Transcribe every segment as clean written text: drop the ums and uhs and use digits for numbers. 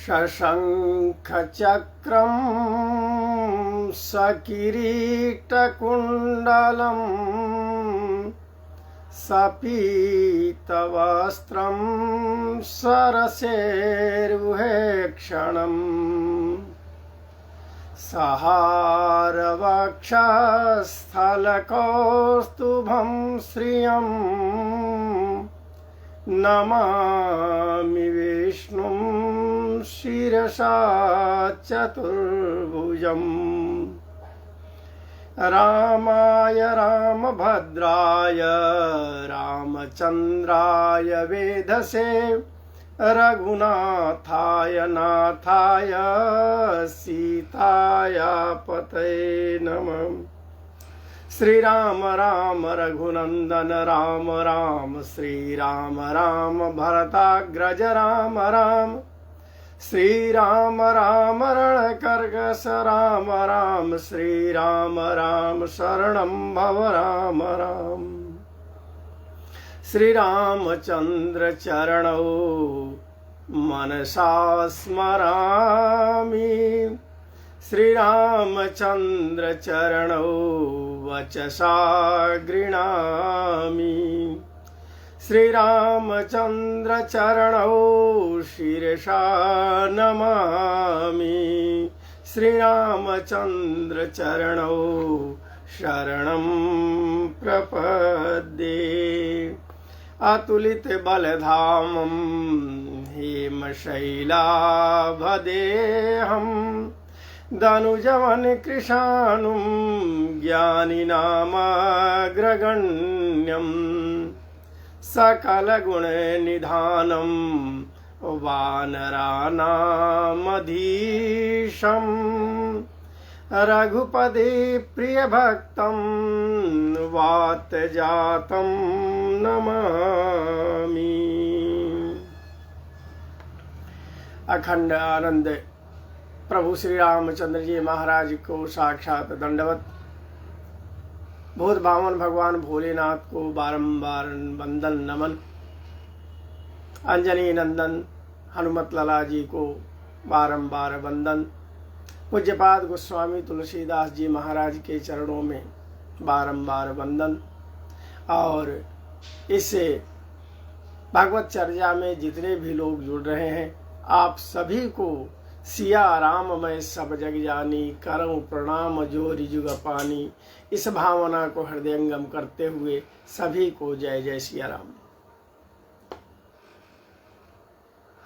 शशंखचक्रं सकिरीटकुण्डलं सपीतवस्त्रं सरसेरुहेक्षणम् सहारवक्षस्थलकौस्तुभं श्रियं नमामि विष्णुं शिरसा चतुर्भुजम् रामाय रामभद्राय रामचन्द्राय वेधसे रघुनाथाय नाथाय सीताय पतये नमः। श्री राम राम रघुनंदन राम राम श्री राम राम भरताग्रज राम राम श्री राम राम रणकर्कश राम राम श्री राम राम शरणं भव राम राम। श्री रामचंद्र चरणौ मनसा स्मरामि श्री रामचंद्र चरणौ वचसा गृह्णामि श्री रामचंद्र चरणौ शिरसा नमामि श्री रामचंद्र चरणौ शरणं प्रपद्ये। अतुलित बलधामं हेमशैलाभदेहं दनुजवन कृशानुं ज्ञानिनामाग्रगण्यं सकलगुणनिधानं वानराणामधीशं रघुपदे प्रियभक्तं वातजातं नमामि। अखंड आनंद प्रभु श्री रामचंद्र जी महाराज को साक्षात दंडवत। भूत भावन भगवान भोलेनाथ को बारंबार वंदन नमन। अंजनी नंदन हनुमत लाला जी को बारंबार वंदन। पूज्यपाद गोस्वामी तुलसीदास जी महाराज के चरणों में बारंबार वंदन। और इससे भागवत चर्चा में जितने भी लोग जुड़ रहे हैं, आप सभी को सिया राम मैं सब जग जानी, करऊं प्रणाम जोरि जुग पानी। इस भावना को हृदयंगम करते हुए सभी को जय जय सिया राम।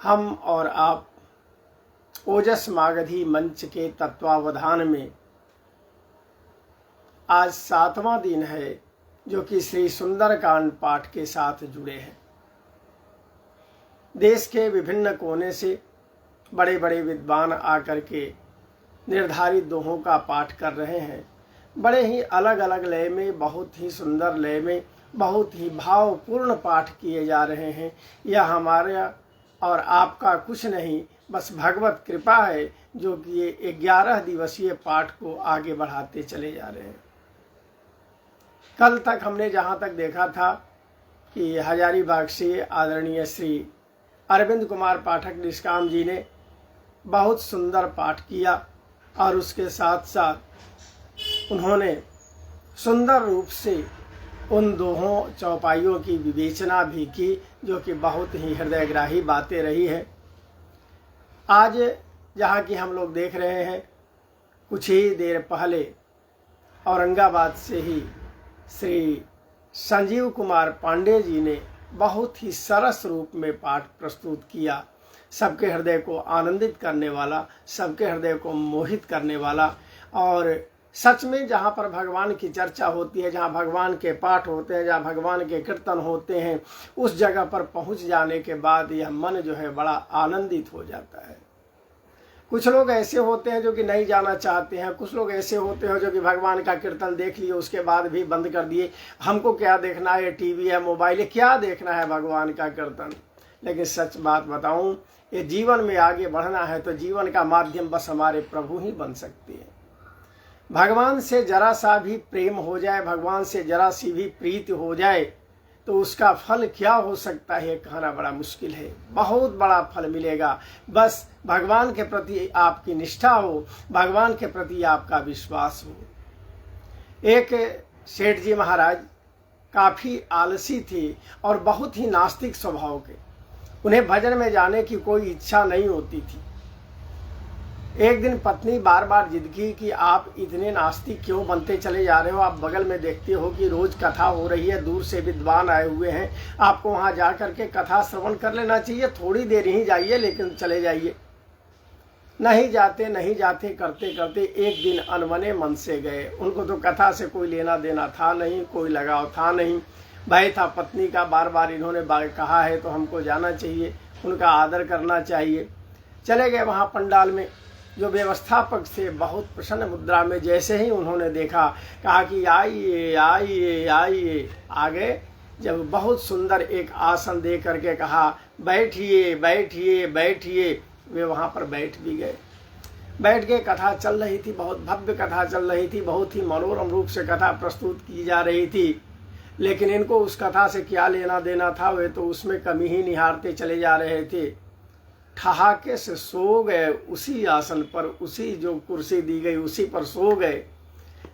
हम और आप ओजस मागधी मंच के तत्वावधान में आज 7वां दिन है जो कि श्री सुंदरकांड पाठ के साथ जुड़े हैं। देश के विभिन्न कोने से बड़े बड़े विद्वान आकर के निर्धारित दोहों का पाठ कर रहे हैं। बड़े ही अलग अलग लय में, बहुत ही सुंदर लय में, बहुत ही भावपूर्ण पाठ किए जा रहे हैं। यह हमारा और आपका कुछ नहीं, बस भगवत कृपा है जो कि ये 11 दिवसीय पाठ को आगे बढ़ाते चले जा रहे हैं। कल तक हमने जहाँ तक देखा था कि हजारीबाग से आदरणीय श्री अरविंद कुमार पाठक निष्काम जी ने बहुत सुंदर पाठ किया और उसके साथ साथ उन्होंने सुंदर रूप से उन दोहों चौपाइयों की विवेचना भी की जो कि बहुत ही हृदयग्राही बातें रही है। आज जहाँ की हम लोग देख रहे हैं, कुछ ही देर पहले औरंगाबाद से ही श्री संजीव कुमार पांडे जी ने बहुत ही सरस रूप में पाठ प्रस्तुत किया। सबके हृदय को आनंदित करने वाला, सबके हृदय को मोहित करने वाला। और सच में जहाँ पर भगवान की चर्चा होती है, जहाँ भगवान के पाठ होते हैं, जहाँ भगवान के कीर्तन होते हैं, उस जगह पर पहुँच जाने के बाद यह मन जो है बड़ा आनंदित हो जाता है। कुछ लोग ऐसे होते हैं जो कि नहीं जाना चाहते हैं, कुछ लोग ऐसे होते हैं जो कि भगवान का कीर्तन देख लिए उसके बाद भी बंद कर दिए। हमको क्या देखना है, टीवी है, मोबाइल है, क्या देखना है भगवान का कीर्तन। लेकिन सच बात बताऊं, ये जीवन में आगे बढ़ना है तो जीवन का माध्यम बस हमारे प्रभु ही बन सकते हैं। भगवान से जरा सा भी प्रेम हो जाए, भगवान से जरा सी भी प्रीति हो जाए तो उसका फल क्या हो सकता है कहना बड़ा मुश्किल है। बहुत बड़ा फल मिलेगा। बस भगवान के प्रति आपकी निष्ठा हो, भगवान के प्रति आपका विश्वास हो। एक सेठ जी महाराज काफ़ी आलसी थे और बहुत ही नास्तिक स्वभाव के। उन्हें भजन में जाने की कोई इच्छा नहीं होती थी। एक दिन पत्नी बार बार जिद की कि आप इतने नास्तिक क्यों बनते चले जा रहे हो। आप बगल में देखते हो कि रोज कथा हो रही है, दूर से विद्वान आए हुए हैं, आपको वहां जा करके कथा श्रवण कर लेना चाहिए। थोड़ी देर ही जाइए लेकिन चले जाइए। नहीं जाते करते करते एक दिन अनमने मन से गए। उनको तो कथा से कोई लेना देना था नहीं, कोई लगाव था नहीं। भय था पत्नी का, बार बार इन्होंने कहा है तो हमको जाना चाहिए, उनका आदर करना चाहिए। चले गए वहाँ पंडाल में। जो व्यवस्थापक थे बहुत प्रसन्न मुद्रा में, जैसे ही उन्होंने देखा कहा कि आइए आइए आइए। आ गए। जब बहुत सुंदर एक आसन दे करके कहा बैठिए बैठिए बैठिए, वे वहाँ पर बैठ भी गए। बैठ के कथा चल रही थी, बहुत भव्य कथा चल रही थी, बहुत ही मनोरम रूप से कथा प्रस्तुत की जा रही थी। लेकिन इनको उस कथा से क्या लेना देना था, वे तो उसमें कमी ही निहारते चले जा रहे थे। ठहाके से सो गए उसी आसन पर, उसी जो कुर्सी दी गई उसी पर सो गए।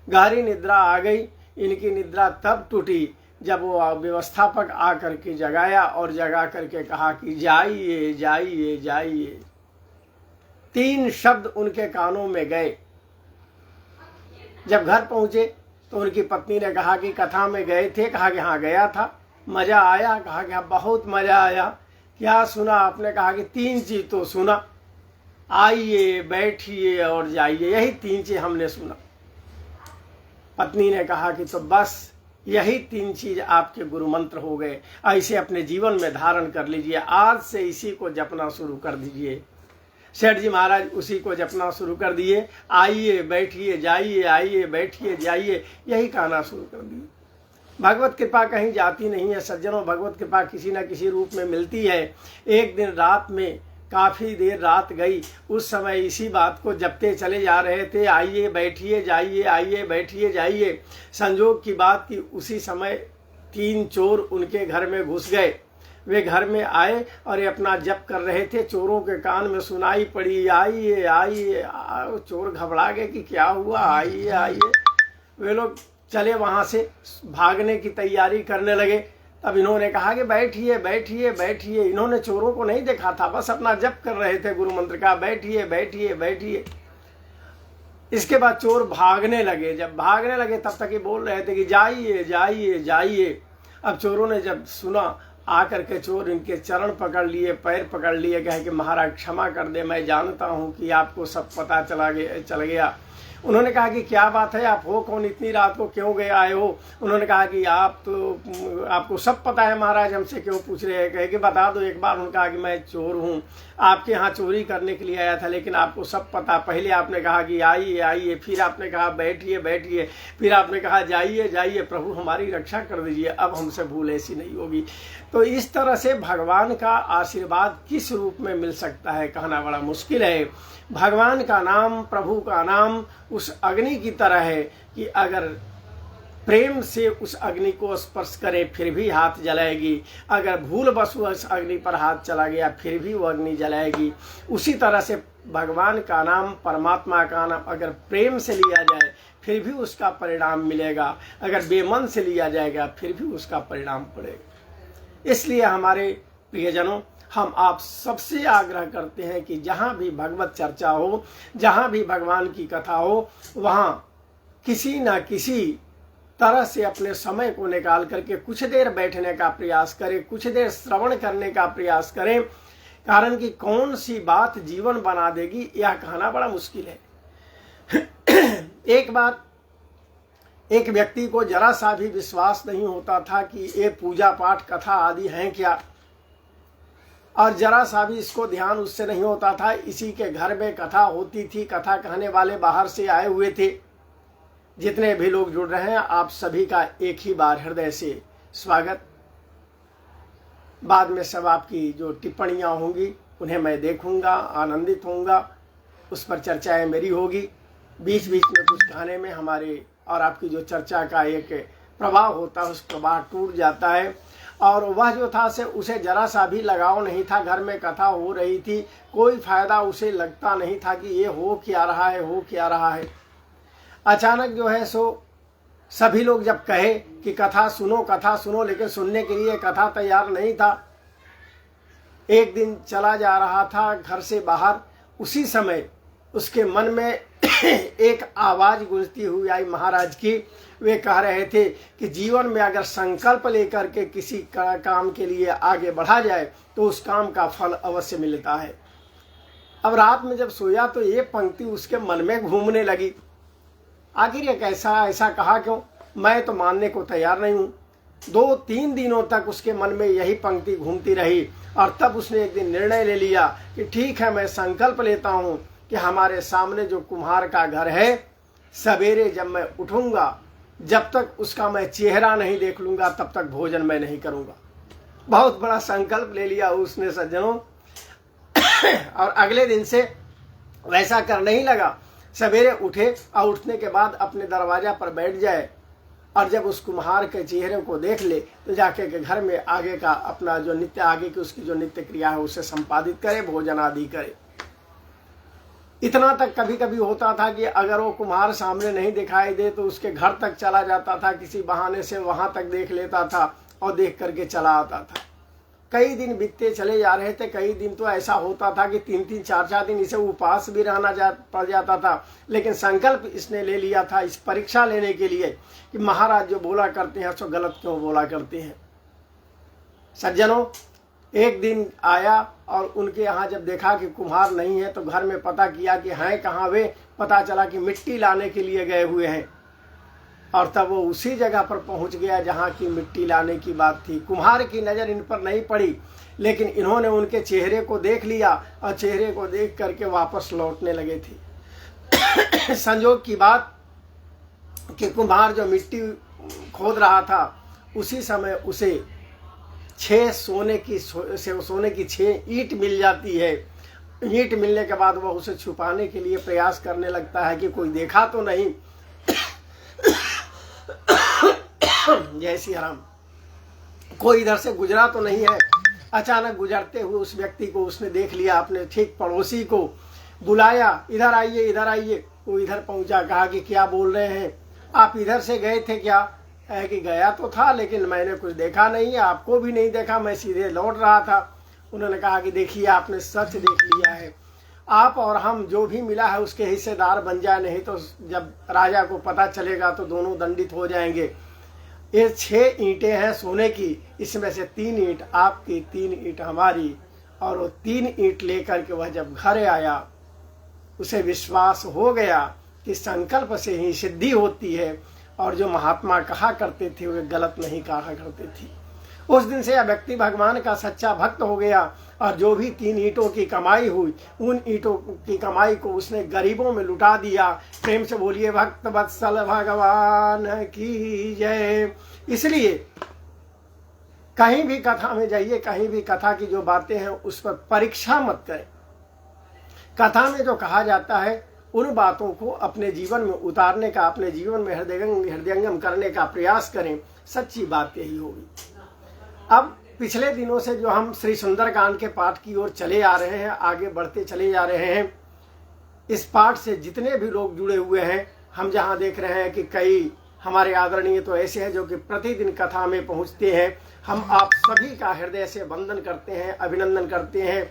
गहरी निद्रा आ गई। इनकी निद्रा तब टूटी जब वो व्यवस्थापक आ करके जगाया और जगा करके कहा कि जाइए जाइए जाइए। 3 शब्द उनके कानों में गए। जब घर पहुंचे तो उनकी पत्नी ने कहा कि कथा में गए थे। कहा कि हाँ गया था। मजा आया? कहा कि हाँ बहुत मजा आया। क्या सुना आपने? कहा कि 3 चीज तो सुना, आइए बैठिए और जाइए, यही 3 चीज हमने सुना। पत्नी ने कहा कि तो बस यही 3 चीज आपके गुरु मंत्र हो गए, ऐसे अपने जीवन में धारण कर लीजिए। आज से इसी को जपना शुरू कर दीजिए। सेठ जी महाराज उसी को जपना शुरू कर दिए। आइए बैठिए जाइए, आइए बैठिए जाइए, यही कहना शुरू कर दिए। भगवत कृपा कहीं जाती नहीं है सज्जनों, भगवत कृपा किसी न किसी रूप में मिलती है। एक दिन रात में काफ़ी देर रात गई, उस समय इसी बात को जपते चले जा रहे थे, आइए बैठिए जाइए, आइए बैठिए जाइए। संजोग की बात कि उसी समय 3 चोर उनके घर में घुस गए। वे घर में आए और ये अपना जप कर रहे थे। चोरों के कान में सुनाई पड़ी आइए आइए। चोर घबरा गए कि क्या हुआ, आइए आइए। वे लोग चले वहाँ से, भागने की तैयारी करने लगे। तब इन्होंने कहा कि बैठिए बैठिए बैठिए। इन्होंने चोरों को नहीं देखा था, बस अपना जप कर रहे थे गुरु मंत्र का, बैठिए बैठिए बैठिए। इसके बाद चोर भागने लगे। जब भागने लगे तब तक ये बोल रहे थे कि जाइए जाइए जाइए। अब चोरों ने जब सुना, आकर के चोर इनके चरण पकड़ लिए, पैर पकड़ लिए, कहे कि महाराज क्षमा कर दे, मैं जानता हूँ कि आपको सब पता चल गया। उन्होंने कहा कि क्या बात है, आप हो कौन, इतनी रात को क्यों गए आए हो? उन्होंने कहा कि आपको सब पता है महाराज, हमसे क्यों पूछ रहे हैं? कहे कि बता दो एक बार। उन्होंने कहा कि मैं चोर हूँ, आपके यहाँ चोरी करने के लिए आया था, लेकिन आपको सब पता। पहले आपने कहा कि आइए आइए, फिर आपने कहा बैठिए बैठिए, फिर आपने कहा जाइए जाइए। प्रभु हमारी रक्षा कर दीजिए, अब हमसे भूल ऐसी नहीं होगी। तो इस तरह से भगवान का आशीर्वाद किस रूप में मिल सकता है कहना बड़ा मुश्किल है। भगवान का नाम, प्रभु का नाम उस अग्नि की तरह है कि अगर प्रेम से उस अग्नि को स्पर्श करे फिर भी हाथ जलाएगी, अगर भूलवश उस अग्नि पर हाथ चला गया फिर भी वो अग्नि जलाएगी। उसी तरह से भगवान का नाम, परमात्मा का नाम अगर प्रेम से लिया जाए फिर भी उसका परिणाम मिलेगा, अगर बेमन से लिया जाएगा फिर भी उसका परिणाम पड़ेगा। इसलिए हमारे प्रियजनों, हम आप सबसे आग्रह करते हैं कि जहाँ भी भगवत चर्चा हो, जहाँ भी भगवान की कथा हो, वहाँ किसी न किसी तरह से अपने समय को निकाल करके कुछ देर बैठने का प्रयास करें, कुछ देर श्रवण करने का प्रयास करें। कारण कि कौन सी बात जीवन बना देगी यह कहना बड़ा मुश्किल है। एक बार एक व्यक्ति को जरा सा भी विश्वास नहीं होता था कि ये पूजा पाठ कथा आदि हैं क्या, और जरा सा भी इसको ध्यान उससे नहीं होता था। इसी के घर में कथा होती थी, कथा कहने वाले बाहर से आए हुए थे। जितने भी लोग जुड़ रहे हैं आप सभी का एक ही बार हृदय से स्वागत। बाद में सब आपकी जो टिप्पणियाँ होंगी उन्हें मैं देखूंगा, आनंदित होऊंगा, उस पर चर्चाएं मेरी होगी। बीच बीच में कुछ कहने में हमारे और आपकी जो चर्चा का एक प्रवाह होता है उस प्रवाह टूट जाता है। और वह जो था से उसे जरा सा भी लगाव नहीं था। घर में कथा हो रही थी, कोई फायदा उसे लगता नहीं था कि ये हो क्या रहा है, हो क्या रहा है। अचानक जो है सो सभी लोग जब कहे कि कथा सुनो, लेकिन सुनने के लिए कथा तैयार नहीं था। एक दिन चला जा रहा था घर से बाहर, उसी समय उसके मन में एक आवाज गूंजती हुई आई महाराज की। वे कह रहे थे कि जीवन में अगर संकल्प लेकर के किसी काम के लिए आगे बढ़ा जाए तो उस काम का फल अवश्य मिलता है। अब रात में जब सोया तो ये पंक्ति उसके मन में घूमने लगी, आखिर ये कैसा, ऐसा कहा क्यों, मैं तो मानने को तैयार नहीं हूँ। 2-3 दिनों तक उसके मन में यही पंक्ति घूमती रही और तब उसने एक दिन निर्णय ले लिया कि ठीक है, मैं संकल्प लेता हूँ कि हमारे सामने जो कुम्हार का घर है, सवेरे जब मैं उठूंगा, जब तक उसका मैं चेहरा नहीं देख लूंगा तब तक भोजन मैं नहीं करूंगा। बहुत बड़ा संकल्प ले लिया उसने सज्जनों। और अगले दिन से वैसा करने ही लगा। सवेरे उठे और उठने के बाद अपने दरवाजा पर बैठ जाए और जब उस कुम्हार के चेहरे को देख ले तो जाके के घर में आगे का अपना जो नित्य, आगे की उसकी जो नित्य क्रिया है उसे संपादित करे, भोजन आदि करे। इतना तक कभी कभी होता था कि अगर वो कुम्हार सामने नहीं दिखाई दे तो उसके घर तक चला जाता था, किसी बहाने से वहां तक देख लेता था और देख करके चला आता था। कई दिन बीतते चले जा रहे थे। कई दिन तो ऐसा होता था कि 3-3, 4-4 दिन इसे उपवास भी रहना पड़ जाता था। लेकिन संकल्प इसने ले लिया था इस परीक्षा लेने के लिए कि महाराज जो बोला करते हैं सो गलत क्यों बोला करते हैं। सज्जनों, एक दिन आया और उनके यहाँ जब देखा कि कुम्हार नहीं है तो घर में पता किया कि हैं कहाँ वे। पता चला कि मिट्टी लाने के लिए गए हुए हैं और तब वो उसी जगह पर पहुंच गया जहाँ की मिट्टी लाने की बात थी। कुम्हार की नज़र इन पर नहीं पड़ी, लेकिन इन्होंने उनके चेहरे को देख लिया और चेहरे को देख करके वापस लौटने लगे थे। संयोग की बात कि कुम्हार जो मिट्टी खोद रहा था उसी समय उसे 6 सोने की 6 ईंट मिल जाती है। ईंट मिलने के बाद वह उसे छुपाने के लिए प्रयास करने लगता है कि कोई देखा तो नहीं। जय श्री राम, कोई इधर से गुजरा तो नहीं है। अचानक गुजरते हुए उस व्यक्ति को उसने देख लिया, अपने ठीक पड़ोसी को बुलाया, इधर आइए, इधर आइए। वो इधर पहुंचा, कहा कि क्या बोल रहे हैं, आप इधर से गए थे क्या? है कि गया तो था लेकिन मैंने कुछ देखा नहीं है, आपको भी नहीं देखा, मैं सीधे लौट रहा था। उन्होंने कहा कि देखिए आपने सच देख लिया है, आप और हम जो भी मिला है उसके हिस्सेदार बन जाए, नहीं तो जब राजा को पता चलेगा तो दोनों दंडित हो जाएंगे। ये 6 ईंटें हैं सोने की, इसमें से 3 ईंट आपकी, 3 ईंट हमारी। और वो 3 ईंट लेकर के वह जब घर आया उसे विश्वास हो गया कि संकल्प से ही सिद्धि होती है और जो महात्मा कहा करते थे वे गलत नहीं कहा करते थे। उस दिन से यह व्यक्ति भगवान का सच्चा भक्त हो गया और जो भी 3 ईंटों की कमाई हुई उन ईंटों की कमाई को उसने गरीबों में लुटा दिया। प्रेम से बोलिए भक्त वत्सल भगवान की जय। इसलिए कहीं भी कथा में जाइए, कहीं भी कथा की जो बातें हैं उस पर परीक्षा मत करें। कथा में जो कहा जाता है उन बातों को अपने जीवन में उतारने का, अपने जीवन में हृदयंगम करने का प्रयास करें। सच्ची बात यही होगी। अब पिछले दिनों से जो हम श्री सुंदरकांड के पाठ की ओर चले आ रहे हैं, आगे बढ़ते चले जा रहे हैं। इस पाठ से जितने भी लोग जुड़े हुए हैं, हम जहां देख रहे हैं कि कई हमारे आदरणीय तो ऐसे हैं जो कि प्रतिदिन कथा में पहुंचते हैं। हम आप सभी का हृदय से वंदन करते हैं, अभिनंदन करते हैं।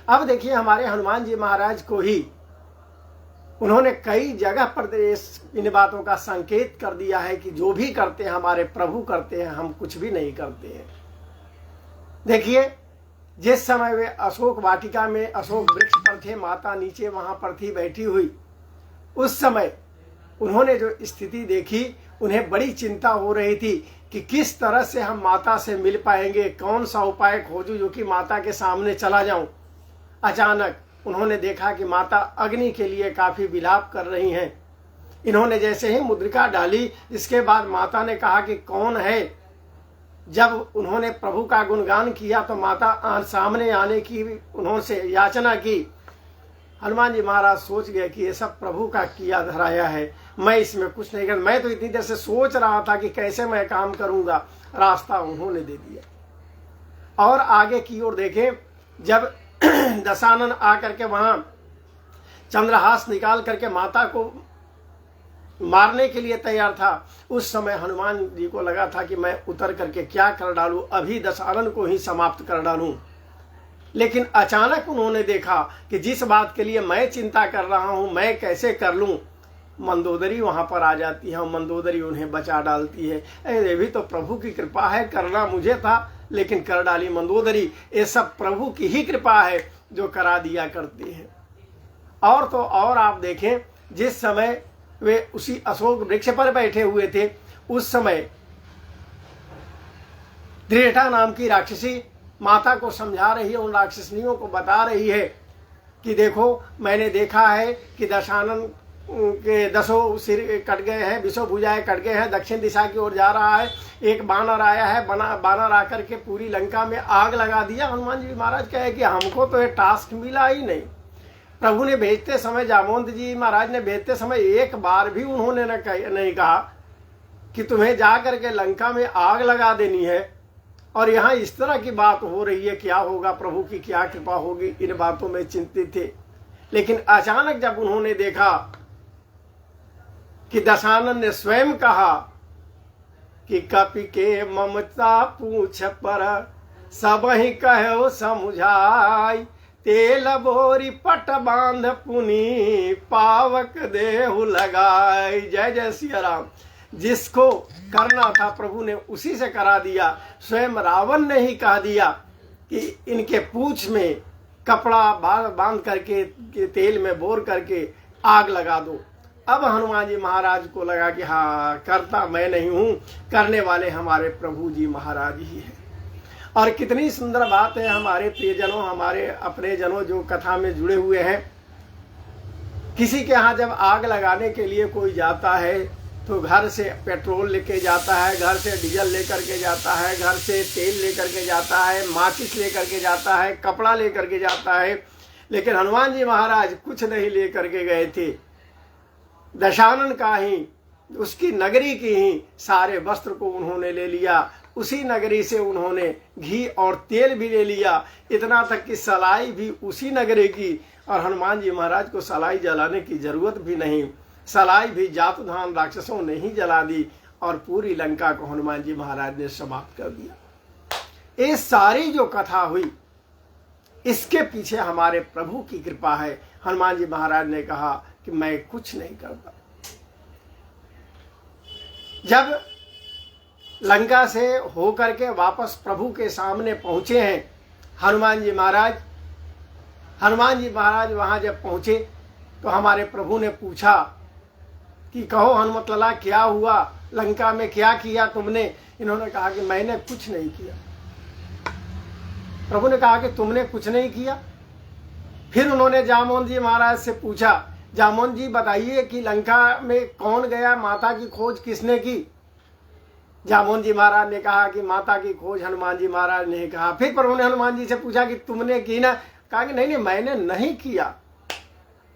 अब देखिए हमारे हनुमान जी महाराज को ही उन्होंने कई जगह पर इन बातों का संकेत कर दिया है कि जो भी करते हैं हमारे प्रभु करते हैं, हम कुछ भी नहीं करते हैं। देखिए जिस समय वे अशोक वाटिका में अशोक वृक्ष पर थे, माता नीचे वहां पर थी बैठी हुई, उस समय उन्होंने जो स्थिति देखी उन्हें बड़ी चिंता हो रही थी कि किस तरह से हम माता से मिल पाएंगे, कौन सा उपाय खोजूं जो कि माता के सामने चला जाऊं। अचानक उन्होंने देखा कि माता अग्नि के लिए काफी विलाप कर रही हैं। इन्होंने जैसे ही मुद्रिका डाली, इसके बाद माता ने कहा कि कौन है। जब उन्होंने प्रभु का गुणगान किया तो माता सामने आने की उन्होंने याचना की। हनुमान जी महाराज सोच गए कि ये सब प्रभु का किया धराया है, मैं इसमें कुछ नहीं कर, मैं तो इतनी देर से सोच रहा था कि कैसे मैं काम करूंगा, रास्ता उन्होंने दे दिया। और आगे की ओर देखें, जब दशानन आकर के वहां चंद्रहास निकाल करके माता को मारने के लिए तैयार था, उस समय हनुमान जी को लगा था कि मैं उतर करके क्या कर डालूं, अभी दशानन को ही समाप्त कर डालूं। लेकिन अचानक उन्होंने देखा कि जिस बात के लिए मैं चिंता कर रहा हूं मैं कैसे कर लूं, मंदोदरी वहां पर आ जाती है और मंदोदरी उन्हें बचा डालती है। ये भी तो प्रभु की कृपा है, करना मुझे था लेकिन कर डाली मंदोदरी। ये सब प्रभु की ही कृपा है जो करा दिया करती है। और तो और आप देखें, जिस समय वे उसी अशोक वृक्ष पर बैठे हुए थे, उस समय त्रिजटा नाम की राक्षसी माता को समझा रही है, उन राक्षसनियों को बता रही है कि देखो मैंने देखा है कि दशानन के 10 सिर कट गए हैं, 20 भुजाएं कट गए हैं, दक्षिण दिशा की ओर जा रहा है। एक बानर आया है, बानर आकर के पूरी लंका में आग लगा दिया। हनुमान जी महाराज कहे कि हमको तो ये टास्क मिला ही नहीं। प्रभु ने भेजते समय, जामवंत जी महाराज ने भेजते समय एक बार भी उन्होंने नहीं कहा कि तुम्हें जा करके लंका में आग लगा देनी है, और यहाँ इस तरह की बात हो रही है, क्या होगा, प्रभु की क्या कृपा होगी, इन बातों में चिंतित थे। लेकिन अचानक जब उन्होंने देखा कि दशानन ने स्वयं कहा कि कपि के ममता पूछ पर सब ही कहो समझाई, तेल बोरी पट बांध पुनी पावक देहु लगाई। जय जय सिया राम। जिसको करना था प्रभु ने उसी से करा दिया। स्वयं रावण ने ही कह दिया कि इनके पूंछ में कपड़ा बांध करके तेल में बोर करके आग लगा दो। अब हनुमान जी महाराज को लगा कि हाँ, करता मैं नहीं हूं, करने वाले हमारे प्रभु जी महाराज ही हैं। और कितनी सुंदर बात है, हमारे प्रियजनों, हमारे अपने जनों जो कथा में जुड़े हुए हैं, किसी के यहाँ जब आग लगाने के लिए कोई जाता है तो घर से पेट्रोल लेके जाता है, घर से डीजल लेकर के जाता है, घर से तेल लेकर के जाता है, माचिस लेकर के जाता है, कपड़ा लेकर के जाता है। लेकिन हनुमान जी महाराज कुछ नहीं लेकर के गए थे। दशानन का ही, उसकी नगरी की ही सारे वस्त्र को उन्होंने ले लिया। उसी नगरी से उन्होंने घी और तेल भी ले लिया, इतना तक कि सलाई भी उसी नगरी की। और हनुमान जी महाराज को सलाई जलाने की जरूरत भी नहीं, सलाई भी जातुधान राक्षसों ने ही जला दी और पूरी लंका को हनुमान जी महाराज ने समाप्त कर दिया। ये सारी जो कथा हुई, इसके पीछे हमारे प्रभु की कृपा है। हनुमान जी महाराज ने कहा कि मैं कुछ नहीं करता। जब लंका से होकर के वापस प्रभु के सामने पहुंचे हैं हनुमान जी महाराज वहां जब पहुंचे तो हमारे प्रभु ने पूछा कि कहो हनुमत लला, क्या हुआ, लंका में क्या किया तुमने। इन्होंने कहा कि मैंने कुछ नहीं किया। प्रभु ने कहा कि तुमने कुछ नहीं किया। फिर उन्होंने जामवंत जी महाराज से पूछा, जामवंत जी बताइए कि लंका में कौन गया, माता की खोज किसने की। जामवंत जी महाराज ने कहा कि माता की खोज हनुमान जी महाराज ने कहा। फिर प्रभु ने हनुमान जी से पूछा कि तुमने की ना। कहा कि नहीं मैंने नहीं किया।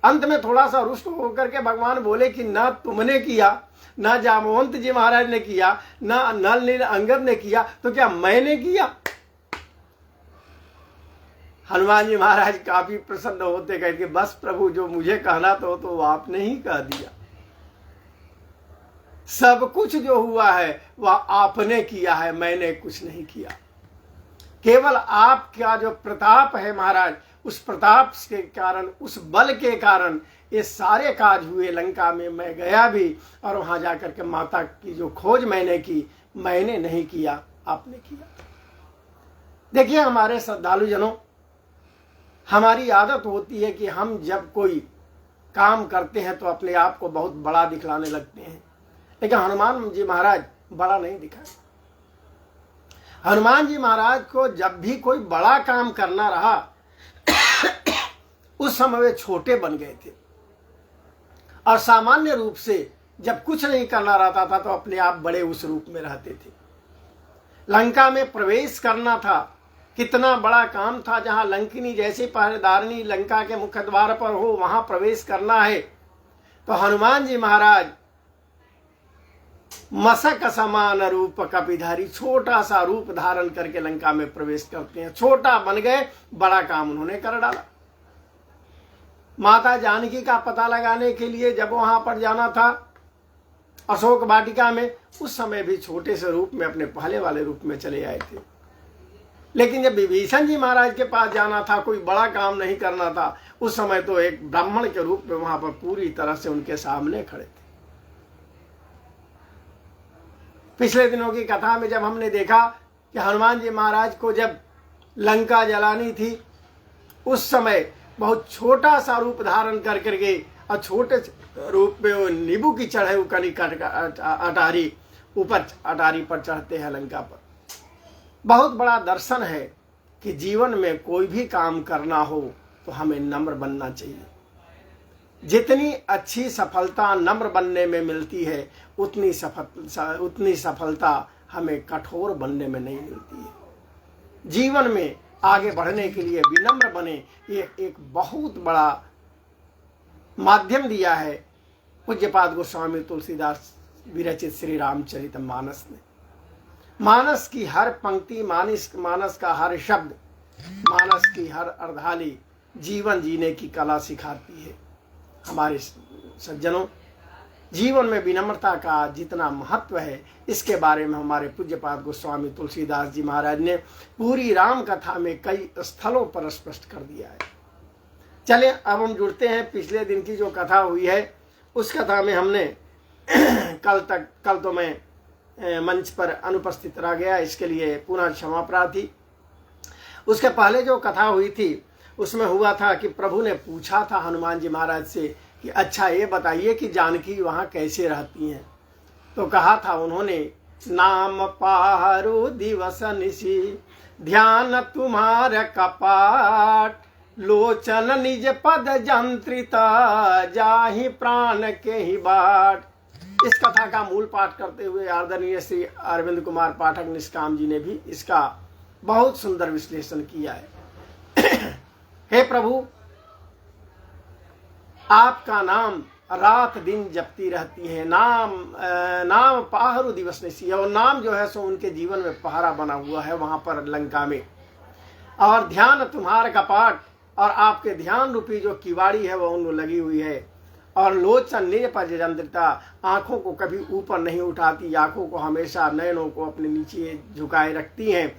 अंत में थोड़ा सा रुष्ट होकर के भगवान बोले कि ना तुमने किया, ना जामवंत जी महाराज ने किया, ना नल नील अंगद ने किया, तो क्या मैंने किया। हनुमान जी महाराज काफी प्रसन्न होते कहते बस प्रभु, जो मुझे कहना तो आपने ही कह दिया। सब कुछ जो हुआ है वह आपने किया है, मैंने कुछ नहीं किया। केवल आपका जो प्रताप है महाराज, उस प्रताप के कारण, उस बल के कारण ये सारे काज हुए। लंका में मैं गया भी और वहां जाकर के माता की जो खोज मैंने की, मैंने नहीं किया, आपने किया। देखिए हमारे श्रद्धालु जनों, हमारी आदत होती है कि हम जब कोई काम करते हैं तो अपने आप को बहुत बड़ा दिखलाने लगते हैं। लेकिन हनुमान जी महाराज बड़ा नहीं दिखाए। हनुमान जी महाराज को जब भी कोई बड़ा काम करना रहा उस समय वे छोटे बन गए थे। और सामान्य रूप से जब कुछ नहीं करना रहता था तो अपने आप बड़े उस रूप में रहते थे। लंका में प्रवेश करना था, कितना बड़ा काम था। जहां लंकिनी जैसे पहरेदारनी लंका के मुख्य द्वार पर हो, वहां प्रवेश करना है। तो हनुमान जी महाराज मशक समान रूप कपिधारी, छोटा सा रूप धारण करके लंका में प्रवेश करते हैं। छोटा बन गए, बड़ा काम उन्होंने कर डाला। माता जानकी का पता लगाने के लिए जब वहां पर जाना था अशोक वाटिका में, उस समय भी छोटे से रूप में अपने पहले वाले रूप में चले आए थे। लेकिन जब विभीषण जी महाराज के पास जाना था, कोई बड़ा काम नहीं करना था, उस समय तो एक ब्राह्मण के रूप में वहां पर पूरी तरह से उनके सामने खड़े थे। पिछले दिनों की कथा में जब हमने देखा कि हनुमान जी महाराज को जब लंका जलानी थी, उस समय बहुत छोटा सा रूप धारण कर करके और छोटे रूप में वो नींबू की चढ़े हुई अटारी ऊपर अटारी पर चढ़ते हैं लंका पर। बहुत बड़ा दर्शन है कि जीवन में कोई भी काम करना हो तो हमें नम्र बनना चाहिए। जितनी अच्छी सफलता नम्र बनने में मिलती है, उतनी सफलता हमें कठोर बनने में नहीं मिलती है। जीवन में आगे बढ़ने के लिए विनम्र बने, ये एक बहुत बड़ा माध्यम दिया है पूज्यपाद गोस्वामी तुलसीदास विरचित श्री रामचरित मानस ने। मानस की हर पंक्ति, मानस का हर शब्द, मानस की हर अर्धाली जीवन जीने की कला सिखाती है। हमारे सज्जनों, जीवन में विनम्रता का जितना महत्व है, इसके बारे में हमारे पूज्यपाद गोस्वामी तुलसीदास जी महाराज ने पूरी राम कथा में कई स्थलों पर स्पष्ट कर दिया है। चलें अब हम जुड़ते हैं पिछले दिन की जो कथा हुई है उस कथा में। हमने कल तो मैं मंच पर अनुपस्थित रह गया, इसके लिए पुनः क्षमा प्रार्थी। उसके पहले जो कथा हुई थी उसमें हुआ था कि प्रभु ने पूछा था हनुमान जी महाराज से कि अच्छा ये बताइए कि जानकी वहाँ कैसे रहती हैं। तो कहा था उन्होंने, नाम पारु दिवस निशि ध्यान तुम्हार कपाट, लोचन निज पद जंत्रिता जाहि प्राण के ही बाट। इस कथा का मूल पाठ करते हुए आदरणीय श्री अरविंद कुमार पाठक निष्काम जी ने भी इसका बहुत सुंदर विश्लेषण किया है। हे प्रभु, आपका नाम रात दिन जपती रहती है। नाम पहारु दिवस निशि, और नाम जो है सो उनके जीवन में पहरा बना हुआ है वहां पर लंका में। और ध्यान तुम्हार कपाट, और आपके ध्यान रूपी जो किवाड़ी है वो उनको लगी हुई है। और लोचन निज पद जंत्रिता, आंखों को कभी ऊपर नहीं उठाती, आंखों को हमेशा नयनों को अपने नीचे झुकाए रखती हैं।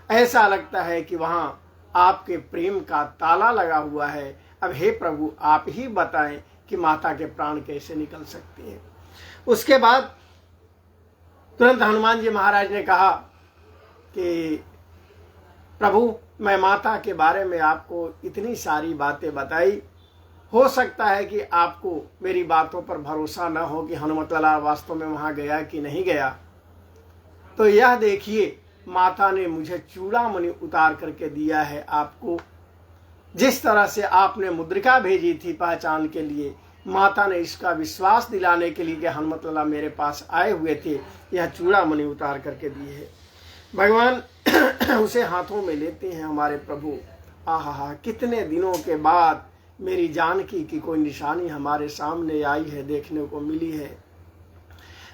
ऐसा लगता है कि वहां आपके प्रेम का ताला लगा हुआ है। अब हे प्रभु, आप ही बताएं कि माता के प्राण कैसे निकल सकते हैं। उसके बाद तुरंत हनुमान जी महाराज ने कहा कि प्रभु, मैं माता के बारे में आपको इतनी सारी बातें बताई, हो सकता है कि आपको मेरी बातों पर भरोसा न हो कि हनुमत लाला वास्तव में वहां गया कि नहीं गया। तो यह देखिए, माता ने मुझे चूड़ामणि उतार करके दिया है आपको। जिस तरह से आपने मुद्रिका भेजी थी पहचान के लिए, माता ने इसका विश्वास दिलाने के लिए कि हनुमत लाला मेरे पास आए हुए थे, यह चूड़ामणि उतार करके दी है। भगवान उसे हाथों में लेते हैं हमारे प्रभु। आहा, कितने दिनों के बाद मेरी जानकी की कोई निशानी हमारे सामने आई है, देखने को मिली है।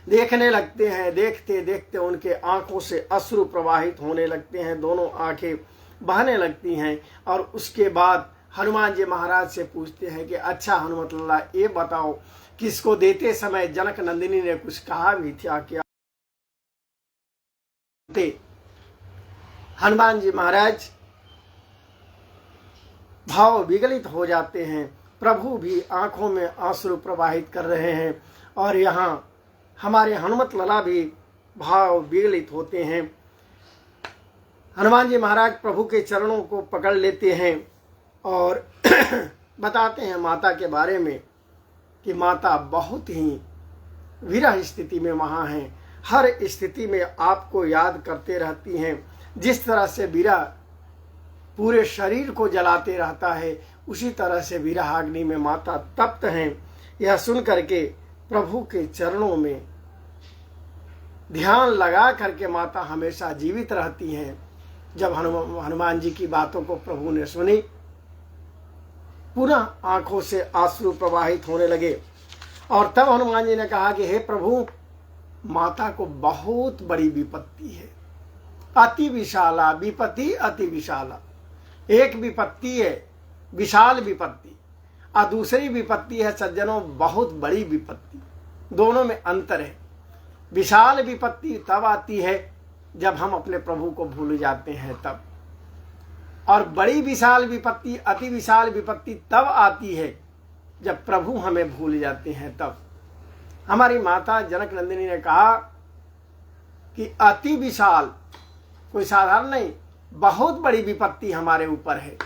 देखने लगते हैं, देखते देखते उनके आंखों से अश्रु प्रवाहित होने लगते हैं, दोनों आंखें बहने लगती हैं। और उसके बाद हनुमान जी महाराज से पूछते हैं कि अच्छा हनुमत लाला, ये बताओ किसको देते समय जनक नंदिनी ने कुछ कहा भी था क्या? हनुमान जी महाराज भाव विगलित हो जाते हैं। प्रभु भी आंखों में आंसू प्रवाहित कर रहे हैं और यहाँ हमारे हनुमत लाला भी भाव विगलित होते हैं। हनुमान जी महाराज प्रभु के चरणों को पकड़ लेते हैं और बताते हैं माता के बारे में कि माता बहुत ही विरह स्थिति में वहाँ हैं। हर स्थिति में आपको याद करते रहती हैं। जिस तरह से विरह पूरे शरीर को जलाते रहता है, उसी तरह से विरह अग्नि में माता तप्त हैं। यह सुन करके प्रभु के चरणों में ध्यान लगा करके माता हमेशा जीवित रहती हैं। जब हनुमान जी की बातों को प्रभु ने सुनी, पुनः आंखों से आंसू प्रवाहित होने लगे और तब हनुमान जी ने कहा कि हे प्रभु, माता को बहुत बड़ी विपत्ति है। अति विशाला विपत्ति, अति विशाला। एक विपत्ति है विशाल विपत्ति और दूसरी विपत्ति है सज्जनों बहुत बड़ी विपत्ति। दोनों में अंतर है। विशाल विपत्ति तब आती है जब हम अपने प्रभु को भूल जाते हैं तब, और बड़ी विशाल विपत्ति, अति विशाल विपत्ति तब आती है जब प्रभु हमें भूल जाते हैं तब। हमारी माता जनक नंदिनी ने कहा कि अति विशाल कोई साधारण नहीं, बहुत बड़ी विपत्ति हमारे ऊपर है।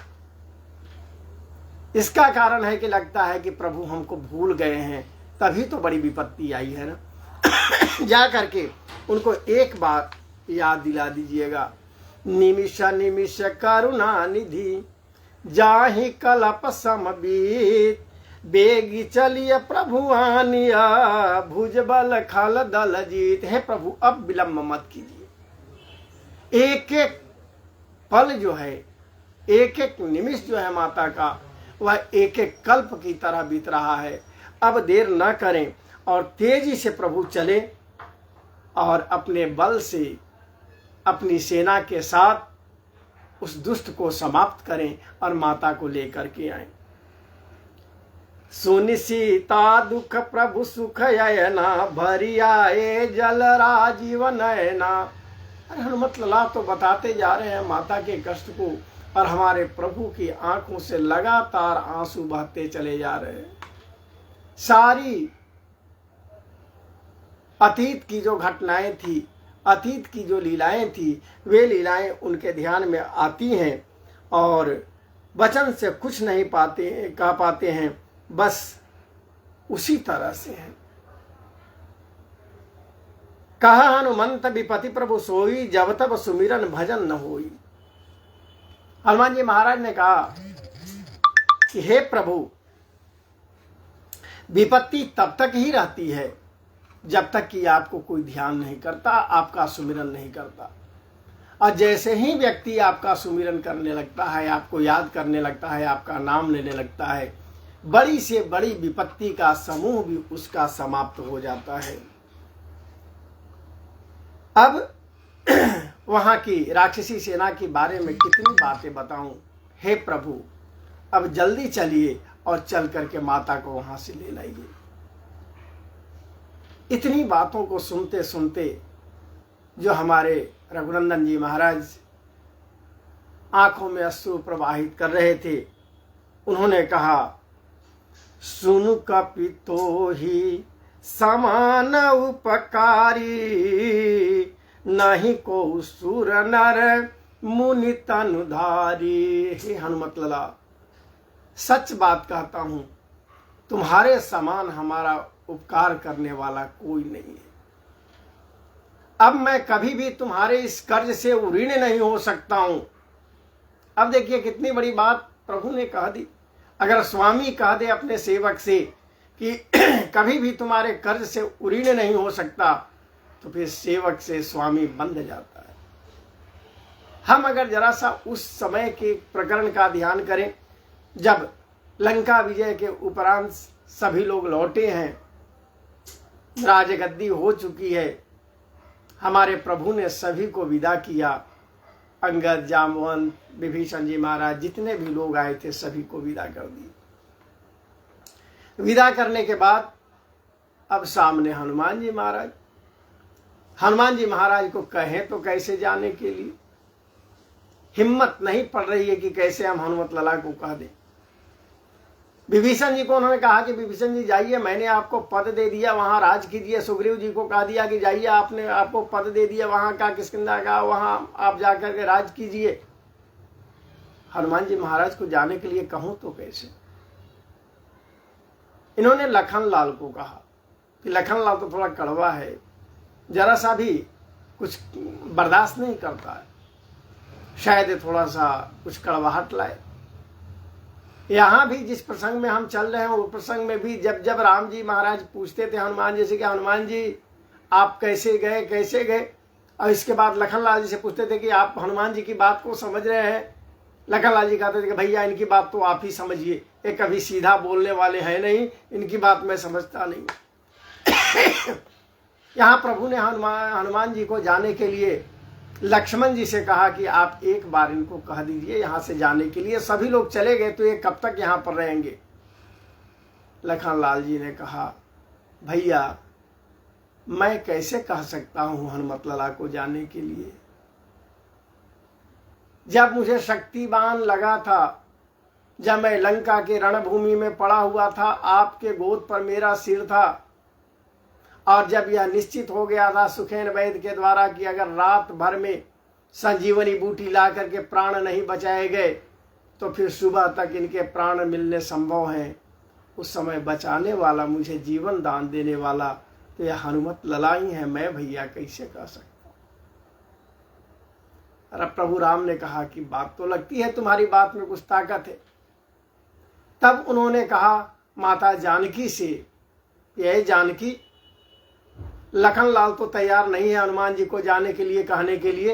इसका कारण है कि लगता है कि प्रभु हमको भूल गए हैं, तभी तो बड़ी विपत्ति आई है ना। जा करके उनको एक बार याद दिला दीजिएगा। निमिष निमिष करुणा निधि, जाहि कलप समबीत, बेगी चलिए प्रभु आनिया, भुजबल खल दल जीत। हे प्रभु अब विलंब मत कीजिए। एक एक पल जो है, एक एक निमिष जो है माता का, वह एक एक कल्प की तरह बीत रहा है। अब देर न करें और तेजी से प्रभु चले और अपने बल से अपनी सेना के साथ उस दुष्ट को समाप्त करें और माता को लेकर के आए। सुनि सीता दुख प्रभु सुख अयना, भरी आए जल राजीव नयना। अरे हनुमत लला तो बताते जा रहे हैं माता के कष्ट को, और हमारे प्रभु की आंखों से लगातार आंसू बहते चले जा रहे हैं। सारी अतीत की जो घटनाएं थी, अतीत की जो लीलाएं थी, वे लीलाएं उनके ध्यान में आती हैं और वचन से कुछ नहीं कह पाते हैं, बस उसी तरह से है। कहा हनुमंत विपति प्रभु सोई, जब तब सुमिरन भजन न होई। हनुमान जी महाराज ने कहा कि हे प्रभु, विपत्ति तब तक ही रहती है जब तक कि आपको कोई ध्यान नहीं करता, आपका सुमिरन नहीं करता। और जैसे ही व्यक्ति आपका सुमिरन करने लगता है, आपको याद करने लगता है, आपका नाम लेने लगता है, बड़ी से बड़ी विपत्ति का समूह भी उसका समाप्त हो जाता है। अब वहां की राक्षसी सेना के बारे में कितनी बातें बताऊं। हे प्रभु अब जल्दी चलिए और चल करके माता को वहां से ले लाइए। इतनी बातों को सुनते सुनते जो हमारे रघुनंदन जी महाराज आंखों में अश्रु प्रवाहित कर रहे थे, उन्होंने कहा, सुनु कपितो ही समान उपकारी, नहीं को सुर नर मुनि तनुधारी। हे हनुमत लला, सच बात कहता हूं, तुम्हारे समान हमारा उपकार करने वाला कोई नहीं है। अब मैं कभी भी तुम्हारे इस कर्ज से ऋणी नहीं हो सकता हूं। अब देखिए कितनी बड़ी बात प्रभु ने कह दी। अगर स्वामी कह दे अपने सेवक से कि कभी भी तुम्हारे कर्ज से ऋणी नहीं हो सकता, तो फिर सेवक से स्वामी बंध जाता है। हम अगर जरा सा उस समय के प्रकरण का ध्यान करें, जब लंका विजय के उपरांत सभी लोग लौटे हैं, राजगद्दी हो चुकी है, हमारे प्रभु ने सभी को विदा किया। अंगद, जामवंत, विभीषण जी महाराज, जितने भी लोग आए थे सभी को विदा कर दिया। विदा करने के बाद अब सामने हनुमान जी महाराज। हनुमान जी महाराज को कहें तो कैसे जाने के लिए, हिम्मत नहीं पड़ रही है कि कैसे हम हनुमत लला को कह दें। विभीषण जी को उन्होंने कहा कि विभीषण जी जाइए, मैंने आपको पद दे दिया, वहां राज कीजिए। सुग्रीव जी को कहा दिया कि जाइए, आपने आपको पद दे दिया वहां का, किष्किंधा का, वहां आप जाकर के राज कीजिए। हनुमान जी महाराज को जाने के लिए कहूं तो कैसे। इन्होंने लखन लाल को कहा कि लखन लाल तो थोड़ा कड़वा है, जरा सा भी कुछ बर्दाश्त नहीं करता है, शायद थोड़ा सा कुछ कड़वाहट लाए। यहाँ भी जिस प्रसंग में हम चल रहे हैं, वो प्रसंग में भी जब जब राम जी महाराज पूछते थे हनुमान जी से कि हनुमान जी आप कैसे गए कैसे गए, और इसके बाद लखनलाल जी से पूछते थे कि आप हनुमान जी की बात को समझ रहे हैं। लखनलाल जी कहते थे कि भैया इनकी बात तो आप ही समझिए, ये कभी सीधा बोलने वाले हैं नहीं, इनकी बात मैं समझता नहीं। यहाँ प्रभु ने हनुमान जी को जाने के लिए लक्ष्मण जी से कहा कि आप एक बार इनको कह दीजिए यहाँ से जाने के लिए। सभी लोग चले गए तो ये कब तक यहाँ पर रहेंगे। लखनलाल जी ने कहा, भैया मैं कैसे कह सकता हूँ हनुमत लला को जाने के लिए। जब मुझे शक्तिवान लगा था, जब मैं लंका के रणभूमि में पड़ा हुआ था, आपके गोद पर मेरा सिर था, और जब यह निश्चित हो गया था सुखेन वैद्य के द्वारा कि अगर रात भर में संजीवनी बूटी ला करके प्राण नहीं बचाए गए तो फिर सुबह तक इनके प्राण मिलने संभव हैं, उस समय बचाने वाला, मुझे जीवन दान देने वाला तो यह हनुमत लला ही है। मैं भैया कैसे कह सकता हूँ। अरे प्रभु राम ने कहा कि बात तो लगती है तुम्हारी बात में कुछ ताकत है। तब उन्होंने कहा माता जानकी से, यह जानकी, लखनलाल तो तैयार नहीं है हनुमान जी को जाने के लिए कहने के लिए,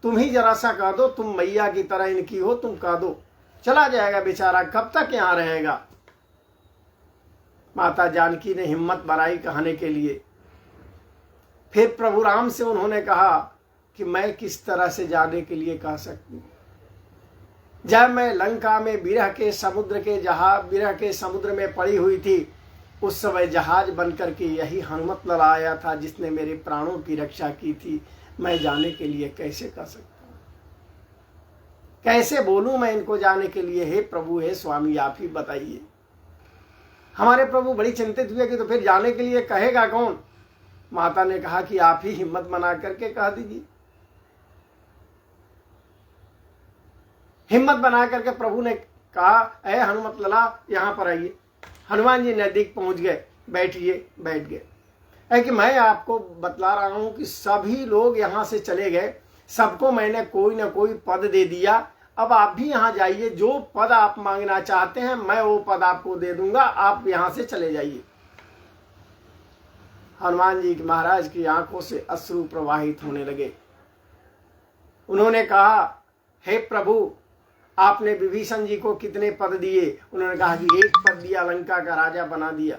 तुम ही जरा सा कह दो, तुम मैया की तरह इनकी हो, तुम कह दो, चला जाएगा बेचारा, कब तक यहाँ रहेगा। माता जानकी ने हिम्मत बनाई कहने के लिए। फिर प्रभु राम से उन्होंने कहा कि मैं किस तरह से जाने के लिए कह सकती। जब मैं लंका में विरह के समुद्र में पड़ी हुई थी, उस समय जहाज बनकर के यही हनुमत लला आया था जिसने मेरे प्राणों की रक्षा की थी। मैं जाने के लिए कैसे कह सकता हूँ, कैसे बोलूं मैं इनको जाने के लिए। हे प्रभु, हे स्वामी, आप ही बताइए। हमारे प्रभु बड़ी चिंतित हुए कि तो फिर जाने के लिए कहेगा कौन। माता ने कहा कि आप ही हिम्मत बना करके कह दीजिए। हिम्मत बना करके प्रभु ने कहा, अरे हनुमत लला यहाँ पर आइए। हनुमान जी नजदीक पहुंच गए, बैठिए, बैठ गए। है कि मैं आपको बतला रहा हूं कि सभी लोग यहां से चले गए, सबको मैंने कोई ना कोई पद दे दिया। अब आप भी यहां जाइए, जो पद आप मांगना चाहते हैं मैं वो पद आपको दे दूंगा, आप यहां से चले जाइए। हनुमान जी महाराज की आंखों से अश्रु प्रवाहित होने लगे। उन्होंने कहा, हे प्रभु, आपने विभीषण जी को कितने पद दिए। उन्होंने कहा कि एक पद दिया, लंका का राजा बना दिया।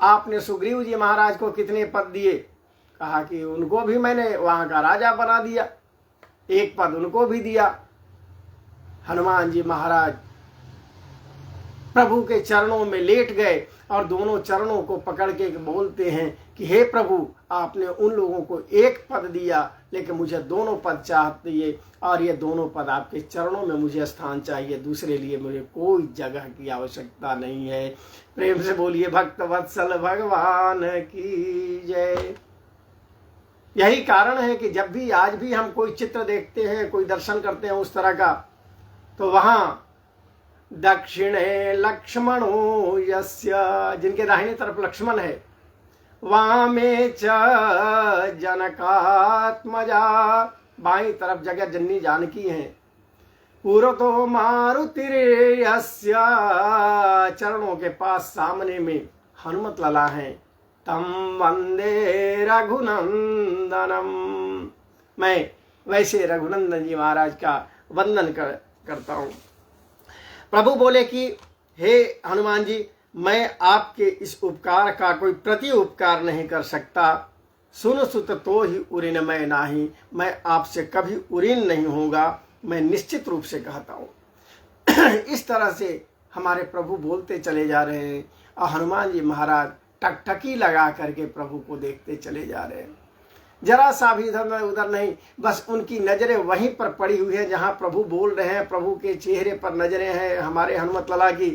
आपने सुग्रीव जी महाराज को कितने पद दिए। कहा कि उनको भी मैंने वहां का राजा बना दिया, एक पद उनको भी दिया। हनुमान जी महाराज प्रभु के चरणों में लेट गए और दोनों चरणों को पकड़ के बोलते हैं कि हे प्रभु, आपने उन लोगों को एक पद दिया, लेकिन मुझे दोनों पद चाहिए, और ये दोनों पद आपके चरणों में मुझे स्थान चाहिए, दूसरे लिए मुझे कोई जगह की आवश्यकता नहीं है। प्रेम से बोलिए भक्त वत्सल भगवान की जय। यही कारण है कि जब भी आज भी हम कोई चित्र देखते हैं, कोई दर्शन करते हैं उस तरह का, तो वहां दक्षिणे लक्ष्मणो यस्य, जिनके दाहिनी तरफ लक्ष्मण है, वामे च जनकात्मजा, बाईं तरफ जगह जननी जानकी है, पुरतो मारुतिर्यस्य, चरणों के पास सामने में हनुमत लला है। तम वंदे रघुनंदनम, मैं वैसे रघुनंदन जी महाराज का वंदन करता हूं। प्रभु बोले कि हे हनुमान जी, मैं आपके इस उपकार का कोई प्रति उपकार नहीं कर सकता। सुन सुत तो ही उरीन मैं नाही, मैं आपसे कभी उरीन नहीं होगा, मैं निश्चित रूप से कहता हूं। इस तरह से हमारे प्रभु बोलते चले जा रहे हैं और हनुमान जी महाराज टकटकी लगा करके प्रभु को देखते चले जा रहे हैं। जरा सा भी इधर उधर नहीं, बस उनकी नजरें वहीं पर पड़ी हुई है जहां प्रभु बोल रहे हैं। प्रभु के चेहरे पर नजरें हैं हमारे हनुमत लला की।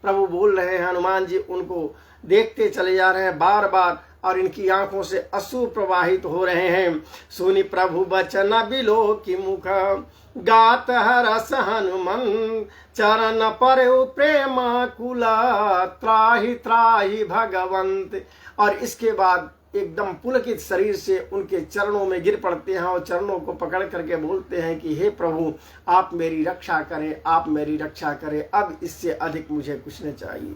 प्रभु बोल रहे हैं, हनुमान जी उनको देखते चले जा रहे हैं बार बार, और इनकी आंखों से अश्रु प्रवाहित हो रहे हैं। सुनि प्रभु बचन बिलो की मुख, गात हरस हनुमन चरण पर प्रेमा कुला, त्राहि त्राहि भगवंत। और इसके बाद एकदम पुलकित शरीर से उनके चरणों में गिर पड़ते हैं और चरणों को पकड़ करके बोलते हैं कि हे प्रभु, आप मेरी रक्षा करें, आप मेरी रक्षा करें, अब इससे अधिक मुझे कुछ नहीं चाहिए।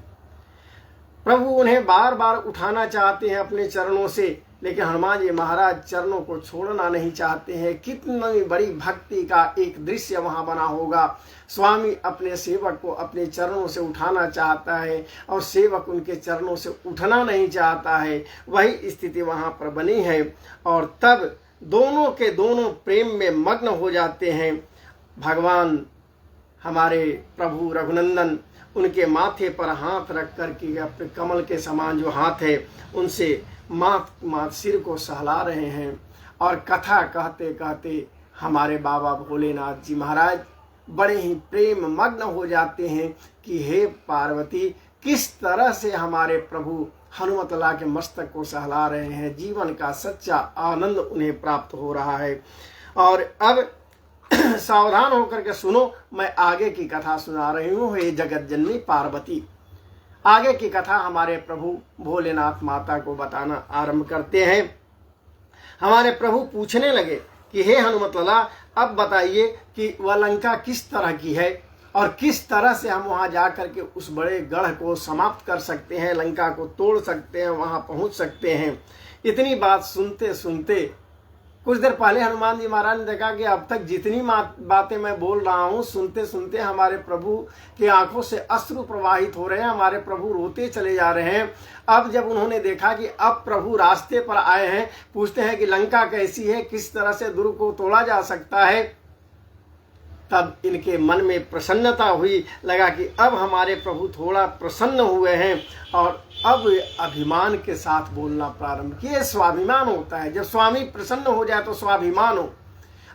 प्रभु उन्हें बार बार उठाना चाहते हैं अपने चरणों से, लेकिन हनुमान जी महाराज चरणों को छोड़ना नहीं चाहते हैं। कितनी बड़ी भक्ति का एक दृश्य वहां बना होगा। स्वामी अपने सेवक को अपने चरणों से उठाना चाहता है और सेवक उनके चरणों से उठना नहीं चाहता है। वही स्थिति वहां पर बनी है और तब दोनों के दोनों प्रेम में मग्न हो जाते हैं। भगवान हमारे प्रभु रघुनंदन उनके माथे पर हाथ रख कर के अपने कमल के समान जो हाथ है उनसे माथ सिर को सहला रहे हैं और कथा कहते कहते हमारे बाबा भोलेनाथ जी महाराज बड़े ही प्रेम मग्न हो जाते हैं कि हे पार्वती, किस तरह से हमारे प्रभु हनुमतला के मस्तक को सहला रहे हैं। जीवन का सच्चा आनंद उन्हें प्राप्त हो रहा है। और अब सावधान होकर के सुनो, मैं आगे की कथा सुना रही हूँ। हे जगत जननी पार्वती, आगे की कथा हमारे प्रभु भोलेनाथ माता को बताना आरंभ करते हैं। हमारे प्रभु पूछने लगे कि हे हनुमतला, अब बताइए कि वह लंका किस तरह की है और किस तरह से हम वहां जाकर के उस बड़े गढ़ को समाप्त कर सकते हैं, लंका को तोड़ सकते हैं, वहां पहुंच सकते हैं। इतनी बात सुनते सुनते कुछ देर पहले हनुमान जी महाराज ने देखा कि अब तक जितनी बातें मैं बोल रहा हूँ, सुनते सुनते हमारे प्रभु की आंखों से अश्रु प्रवाहित हो रहे हैं। हमारे प्रभु रोते चले जा रहे हैं। अब जब उन्होंने देखा कि अब प्रभु रास्ते पर आए हैं, पूछते हैं कि लंका कैसी है, किस तरह से दुर्ग को तोड़ा जा सकता है, तब इनके मन में प्रसन्नता हुई। लगा कि अब हमारे प्रभु थोड़ा प्रसन्न हुए हैं और अब अभिमान के साथ बोलना प्रारंभ किए। स्वाभिमान होता है, जब स्वामी प्रसन्न हो जाए तो स्वाभिमान हो।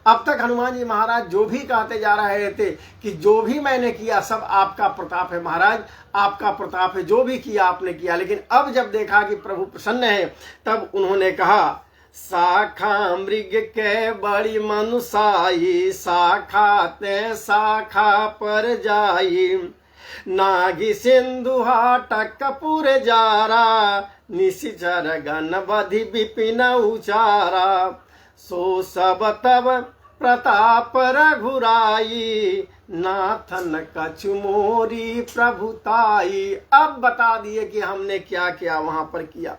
अब तक हनुमान जी महाराज जो भी कहते जा रहे थे कि जो भी मैंने किया सब आपका प्रताप है महाराज, आपका प्रताप है, जो भी किया आपने किया। लेकिन अब जब देखा कि प्रभु प्रसन्न है, तब उन्होंने कहा, शाखा मृग के बड़ी मनुसाई, शाखा ते शाखा पर जाई, नागी सिंधु हाटक कपूर जारा, निशिचर गण बधि विपिन उचारा, सो सब तब प्रताप रघुराई, नाथन कछु मोरी प्रभुताई। अब बता दिए कि हमने क्या क्या वहां पर किया।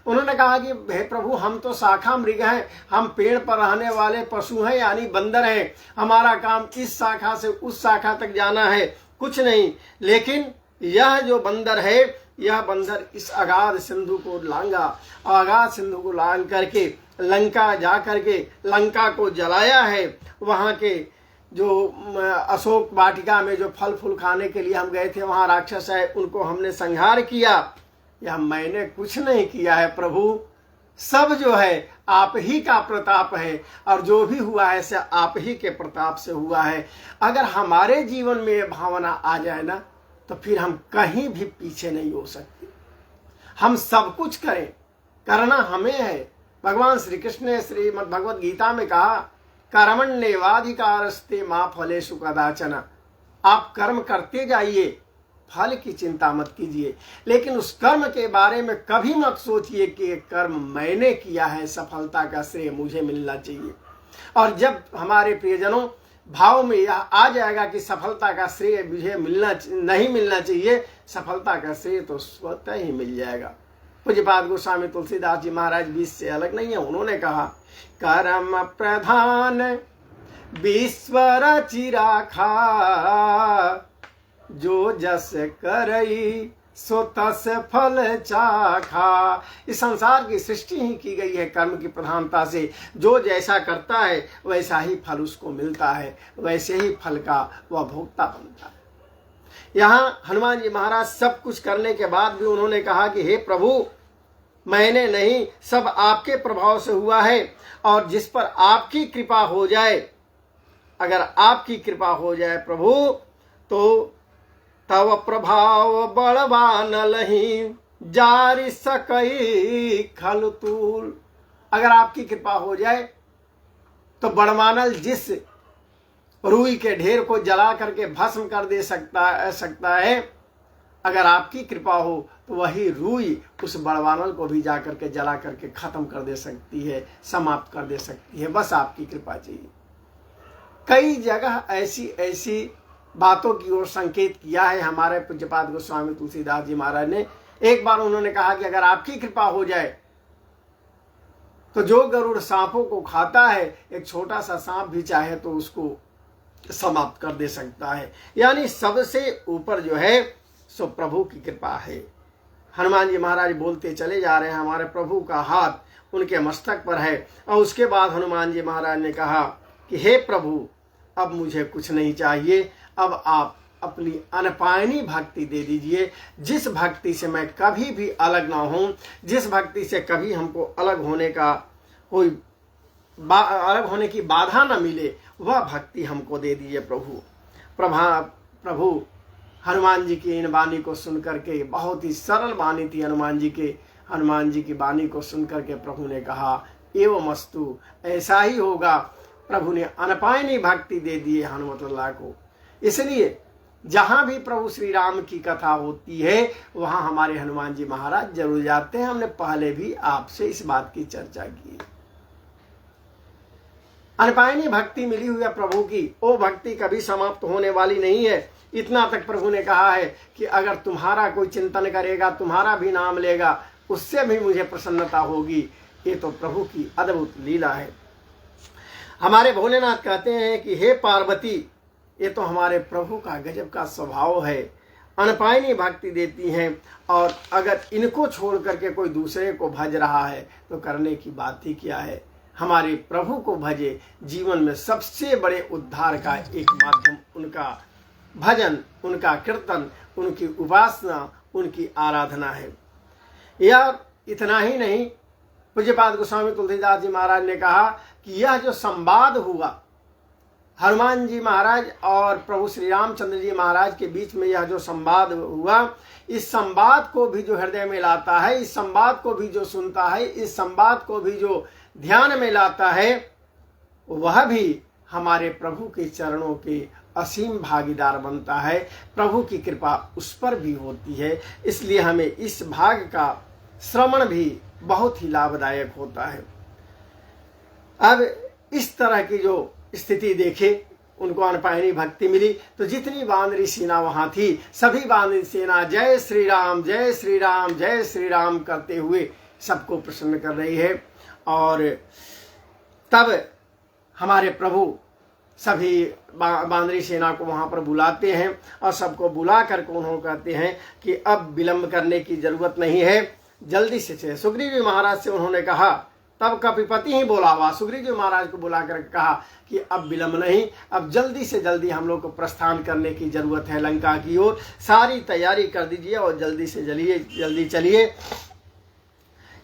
उन्होंने कहा कि हे प्रभु, हम तो शाखा मृग हैं, हम पेड़ पर रहने वाले पशु हैं, यानी बंदर हैं। हमारा काम इस शाखा से उस शाखा तक जाना है, कुछ नहीं। लेकिन यह जो बंदर है, यह बंदर इस अगाध सिंधु को लांगा और अगाध सिंधु को लांग करके लंका जा करके लंका को जलाया है। वहाँ के जो अशोक वाटिका में जो फल फूल खाने के लिए हम गए थे, वहाँ राक्षस है, उनको हमने संहार किया। यह मैंने कुछ नहीं किया है प्रभु, सब जो है आप ही का प्रताप है और जो भी हुआ है से आप ही के प्रताप से हुआ है। अगर हमारे जीवन में ये भावना आ जाए ना, तो फिर हम कहीं भी पीछे नहीं हो सकते। हम सब कुछ करें, करना हमें है। भगवान श्री कृष्ण ने श्रीमद् भगवद गीता में कहा, कर्मण्येवाधिकारस्ते मा फलेषु कदाचन। आप कर्म करते जाइए, फल की चिंता मत कीजिए, लेकिन उस कर्म के बारे में कभी मत सोचिए कि कर्म मैंने किया है, सफलता का श्रेय मुझे मिलना चाहिए। और जब हमारे प्रियजनों भाव में यह आ जाएगा कि सफलता का श्रेय मुझे नहीं मिलना चाहिए, सफलता का श्रेय तो स्वतः ही मिल जाएगा। पूज्यपाद गोस्वामी तुलसीदास जी महाराज बीच से अलग नहीं है। उन्होंने कहा, कर्म प्रधान विश्व रचि राखा, जो जस करई सो तस फल चाखा। इस संसार की सृष्टि ही की गई है कर्म की प्रधानता से। जो जैसा करता है वैसा ही फल उसको मिलता है, वैसे ही फल का वह भोक्ता बनता है। यहाँ हनुमान जी महाराज सब कुछ करने के बाद भी उन्होंने कहा कि हे प्रभु, मैंने नहीं, सब आपके प्रभाव से हुआ है। और जिस पर आपकी कृपा हो जाए, अगर आपकी कृपा हो जाए प्रभु, तो तव प्रभाव बड़वान लही, जारी सकई खल तूल। अगर आपकी कृपा हो जाए तो बड़वानल जिस रुई के ढेर को जला करके भस्म कर दे सकता है, अगर आपकी कृपा हो तो वही रुई उस बड़वानल को भी जा करके जला करके खत्म कर दे सकती है, समाप्त कर दे सकती है। बस आपकी कृपा चाहिए। कई जगह ऐसी ऐसी बातों की ओर संकेत किया है हमारे पूज्यपाद गोस्वामी तुलसीदास जी महाराज ने। एक बार उन्होंने कहा कि अगर आपकी कृपा हो जाए तो जो गरुड़ सांपों को खाता है, एक छोटा सा सांप भी चाहे तो उसको समाप्त कर दे सकता है। यानी सबसे ऊपर जो है सो प्रभु की कृपा है। हनुमान जी महाराज बोलते चले जा रहे हैं, हमारे प्रभु का हाथ उनके मस्तक पर है। और उसके बाद हनुमान जी महाराज ने कहा कि हे प्रभु, अब मुझे कुछ नहीं चाहिए, अब आप अपनी अनपायनी भक्ति दे दीजिए, जिस भक्ति से मैं कभी भी अलग ना हूं, जिस भक्ति से कभी हमको अलग होने का कोई अलग होने की बाधा न मिले, वह भक्ति हमको दे दीजिए प्रभु। प्रभु हनुमान जी की इन वाणी को सुन करके, बहुत ही सरल वाणी थी हनुमान जी की वाणी को सुन करके प्रभु ने कहा एवं मस्तु, ऐसा ही होगा। प्रभु ने अनपायनी भक्ति दे दी है हनुमतुल्लाह को। इसलिए जहां भी प्रभु श्री राम की कथा होती है वहां हमारे हनुमान जी महाराज जरूर जाते हैं। हमने पहले भी आपसे इस बात की चर्चा की। अनपायनी भक्ति मिली हुई है प्रभु की, वो भक्ति कभी समाप्त होने वाली नहीं है। इतना तक प्रभु ने कहा है कि अगर तुम्हारा कोई चिंतन करेगा, तुम्हारा भी नाम लेगा, उससे भी मुझे प्रसन्नता होगी। ये तो प्रभु की अद्भुत लीला है। हमारे भोलेनाथ कहते हैं कि हे पार्वती, ये तो हमारे प्रभु का गजब का स्वभाव है, अनपायनी भक्ति देती हैं, और अगर इनको छोड़ करके कोई दूसरे को भज रहा है तो करने की बात ही क्या है। हमारे प्रभु को भजे, जीवन में सबसे बड़े उद्धार का एक माध्यम उनका भजन, उनका कीर्तन, उनकी उपासना, उनकी आराधना है। यह इतना ही नहीं, पूज्यपाद गोस्वामी तुलसीदास जी महाराज ने कहा कि यह जो संवाद हुआ हनुमान जी महाराज और प्रभु श्री रामचंद्र जी महाराज के बीच में, यह जो संवाद हुआ, इस संवाद को भी जो हृदय में लाता है, इस संवाद को भी जो सुनता है, इस संवाद को भी जो ध्यान में लाता है, वह भी हमारे प्रभु के चरणों के असीम भागीदार बनता है। प्रभु की कृपा उस पर भी होती है। इसलिए हमें इस भाग का श्रवण भी बहुत ही लाभदायक होता है। अब इस तरह की जो स्थिति देखे, उनको अनपायनी भक्ति मिली, तो जितनी वानरी सेना वहां थी, सभी वानरी सेना जय श्री राम जय श्री राम जय श्री राम करते हुए सबको प्रसन्न कर रही है। और तब हमारे प्रभु सभी वानरी सेना को वहां पर बुलाते हैं और सबको बुला करके उन्होंने कहते हैं कि अब विलंब करने की जरूरत नहीं है, जल्दी से। सुग्रीव जी महाराज से उन्होंने कहा, तब कपिपति ही बोला हुआ, सुग्रीव जी महाराज को बुला कर कहा कि अब विलंब नहीं, अब जल्दी से जल्दी हम लोग को प्रस्थान करने की जरूरत है लंका की ओर। सारी तैयारी कर दीजिए और जल्दी से जल्दी चलिए।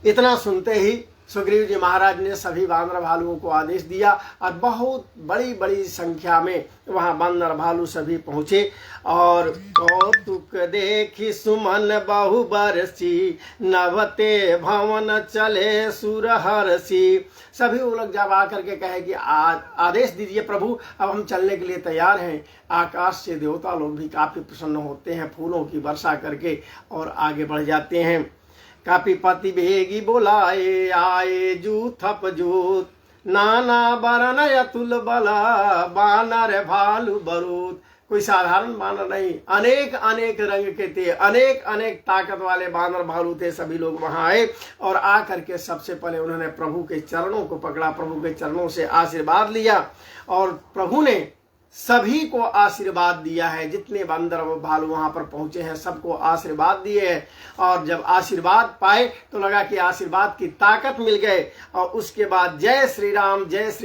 इतना सुनते ही सुग्रीव जी महाराज ने सभी वानर भालुओं को आदेश दिया और बहुत बड़ी बड़ी संख्या में वहां वानर भालू सभी पहुंचे। और कौतुक देखी सुमन बहु बरसी, नवते भवन चले सुरहरसी। सभी वो लोग जब आकर के कहे कि आदेश दीजिए प्रभु, अब हम चलने के लिए तैयार हैं। आकाश से देवता लोग भी काफी प्रसन्न होते हैं, फूलों की वर्षा करके और आगे बढ़ जाते हैं। कपिपति भेगी बोलाए, आए जूथप जूत, नाना बरन अतुल बला, बानर भालू बरूद। कोई साधारण बानर नहीं, अनेक अनेक रंग के थे, अनेक अनेक ताकत वाले बानर भालू थे। सभी लोग वहां आए और आकर के सबसे पहले उन्होंने प्रभु के चरणों को पकड़ा, प्रभु के चरणों से आशीर्वाद लिया और प्रभु ने सभी को आशीर्वाद दिया है। जितने बंदर भालू वहां पर पहुंचे हैं सबको आशीर्वाद दिए हैं। और जब आशीर्वाद पाए तो लगा कि आशीर्वाद की ताकत मिल गए। और उसके बाद जय श्री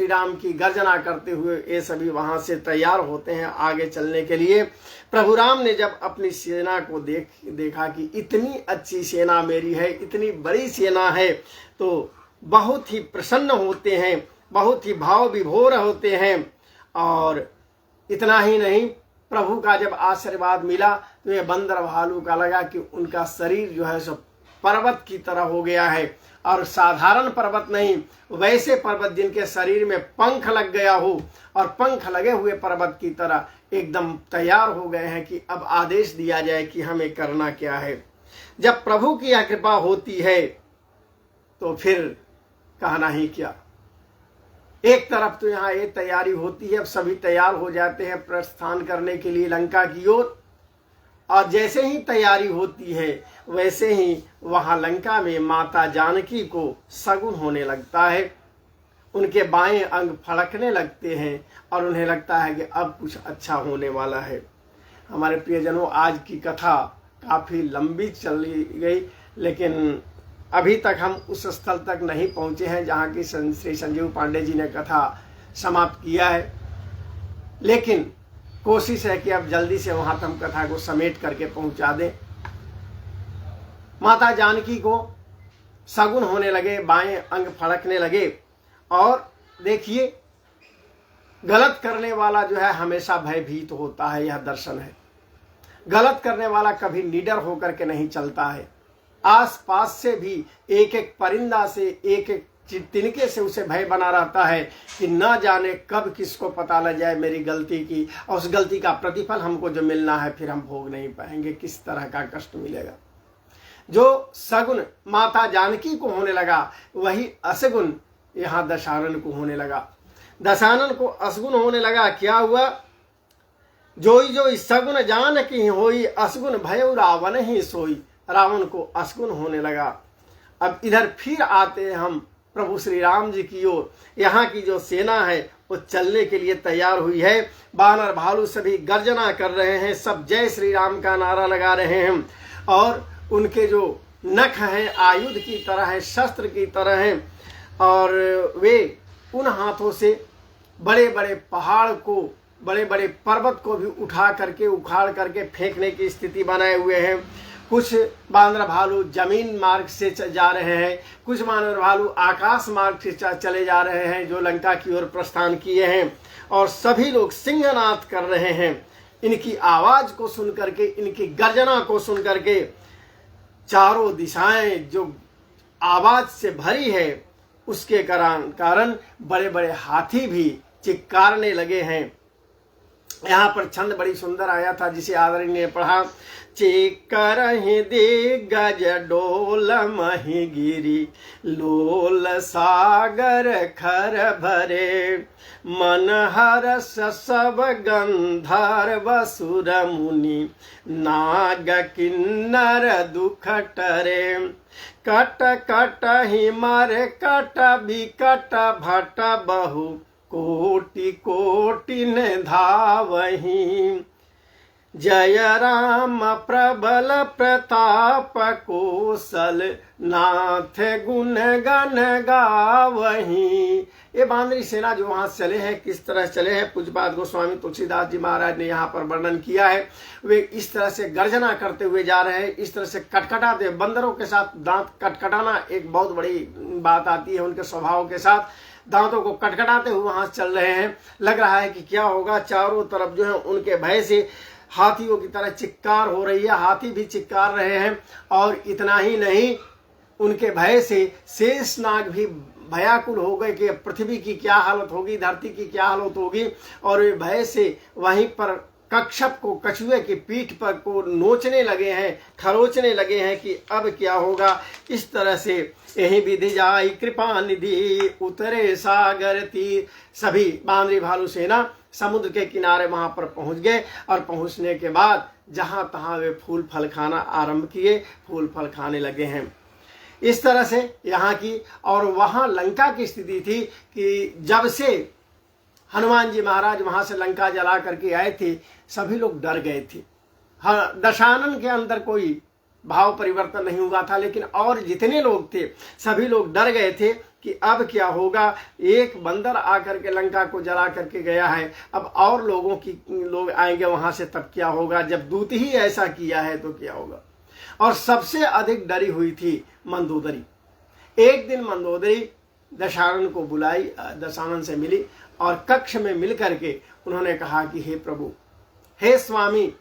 राम की गर्जना करते हुए ये सभी वहां से तैयार होते हैं आगे चलने के लिए। प्रभु राम ने जब अपनी सेना को देखा कि इतनी अच्छी सेना मेरी है, इतनी बड़ी सेना है, तो बहुत ही प्रसन्न होते हैं, बहुत ही भाव विभोर होते हैं। और इतना ही नहीं, प्रभु का जब आशीर्वाद मिला तो ये बंदर भालू का लगा कि उनका शरीर जो है सो पर्वत की तरह हो गया है। और साधारण पर्वत नहीं, वैसे पर्वत जिनके शरीर में पंख लग गया हो, और पंख लगे हुए पर्वत की तरह एकदम तैयार हो गए हैं कि अब आदेश दिया जाए कि हमें करना क्या है। जब प्रभु की यह कृपा होती है तो फिर कहना ही क्या। एक तरफ तो यहाँ ये तैयारी होती है, अब सभी तैयार हो जाते हैं प्रस्थान करने के लिए लंका की ओर। और जैसे ही तैयारी होती है वैसे ही वहां लंका में माता जानकी को शगुन होने लगता है। उनके बाएं अंग फड़कने लगते हैं और उन्हें लगता है कि अब कुछ अच्छा होने वाला है। हमारे प्रियजनों, आज की कथा काफ़ी लंबी चली गई, लेकिन अभी तक हम उस स्थल तक नहीं पहुंचे हैं जहां की श्री संजीव पांडे जी ने कथा समाप्त किया है। लेकिन कोशिश है कि अब जल्दी से वहां हम कथा को समेट करके पहुंचा दें। माता जानकी को शगुन होने लगे, बाएं अंग फड़कने लगे। और देखिए, गलत करने वाला जो है हमेशा भयभीत होता है, यह दर्शन है। गलत करने वाला कभी निडर होकर के नहीं चलता है। आसपास से भी एक एक परिंदा से, एक एक तिनके से उसे भय बना रहता है कि न जाने कब किसको पता लग जाए मेरी गलती की, और उस गलती का प्रतिफल हमको जो मिलना है फिर हम भोग नहीं पाएंगे, किस तरह का कष्ट मिलेगा। जो सगुन माता जानकी को होने लगा वही असगुन यहाँ दशानन को होने लगा। दशानन को असगुन होने लगा। क्या हुआ? जोई जोई सगुन जानकी होई, असगुन भय रावण ही सोई। रावण को असगुन होने लगा। अब इधर फिर आते हैं हम प्रभु श्री राम जी की ओर। यहाँ की जो सेना है वो चलने के लिए तैयार हुई है। बानर भालू सभी गर्जना कर रहे हैं, सब जय श्री राम का नारा लगा रहे हैं। और उनके जो नख हैं आयुध की तरह हैं, शस्त्र की तरह हैं, और वे उन हाथों से बड़े बड़े पहाड़ को, बड़े बड़े पर्वत को भी उठा करके, उखाड़ करके फेंकने की स्थिति बनाए हुए हैं। कुछ बानर भालू जमीन मार्ग से जा रहे हैं, कुछ बानर भालू आकाश मार्ग से चले जा रहे हैं जो लंका की ओर प्रस्थान किए हैं। और सभी लोग सिंहनाद कर रहे हैं। इनकी आवाज को सुन करके, इनकी गर्जना को सुन करके चारों दिशाएं जो आवाज से भरी है उसके कारण बड़े बड़े हाथी भी चिक्कारने लगे हैं। यहाँ पर छंद बड़ी सुंदर आया था जिसे आदरणीय ने पढ़ा। चिक्करहि दिग्गज डोल मही गिरी, लोल सागर खर भरे, मन हरस सब गंधर्व सुर मुनि, नाग किन्नर दुख टरे, कट कट हिमर कट बिकट भट बहु, कोटि कोटि ने धावहि, जय राम प्रबल प्रताप कौशल, नाथ गुण गण गावहि। ये बांदरी सेना जो वहां चले हैं, किस तरह चले हैं, पूज्यपाद गोस्वामी तुलसीदास जी महाराज ने यहाँ पर वर्णन किया है। वे इस तरह से गर्जना करते हुए जा रहे हैं, इस तरह से कटकटाते। बंदरों के साथ दांत कटकटाना एक बहुत बड़ी बात आती है, उनके स्वभाव के साथ दांतों को कटकटाते हुए वहां चल रहे हैं। लग रहा है कि क्या होगा। चारों तरफ जो है उनके भय से हाथियों की तरह चिक्कार हो रही है, हाथी भी चिक्कार रहे हैं। और इतना ही नहीं, उनके भय से शेषनाग भी भयाकुल हो गए कि पृथ्वी की क्या हालत होगी, धरती की क्या हालत होगी। और वे भय से वहीं पर कच्छप को, कछुए की पीठ पर को नोचने लगे हैं, खरोचने लगे हैं कि अब क्या होगा। इस तरह से यही विधि जाई कृपा निधि, उतरे सागर तीर। सभी बानरी भालू सेना समुद्र के किनारे वहां पर पहुंच गए। और पहुंचने के बाद जहां तहां वे फूल फल खाना आरंभ किए, फूल फल खाने लगे हैं। इस तरह से यहाँ की और वहां लंका की स्थिति थी कि जब से हनुमान जी महाराज वहां से लंका जला करके आए थे, सभी लोग डर गए थे। हाँ, दशानन के अंदर कोई भाव परिवर्तन नहीं हुआ था, लेकिन और जितने लोग थे सभी लोग डर गए थे कि अब क्या होगा। एक बंदर आकर के लंका को जला करके गया है, अब और लोग आएंगे वहां से, तब क्या होगा। जब दूत ही ऐसा किया है तो क्या होगा। और सबसे अधिक डरी हुई थी मंदोदरी। एक दिन मंदोदरी दशानन को बुलाई, दशानन से मिली और कक्ष में मिल करके उन्होंने कहा कि हे प्रभु, हे स्वामी,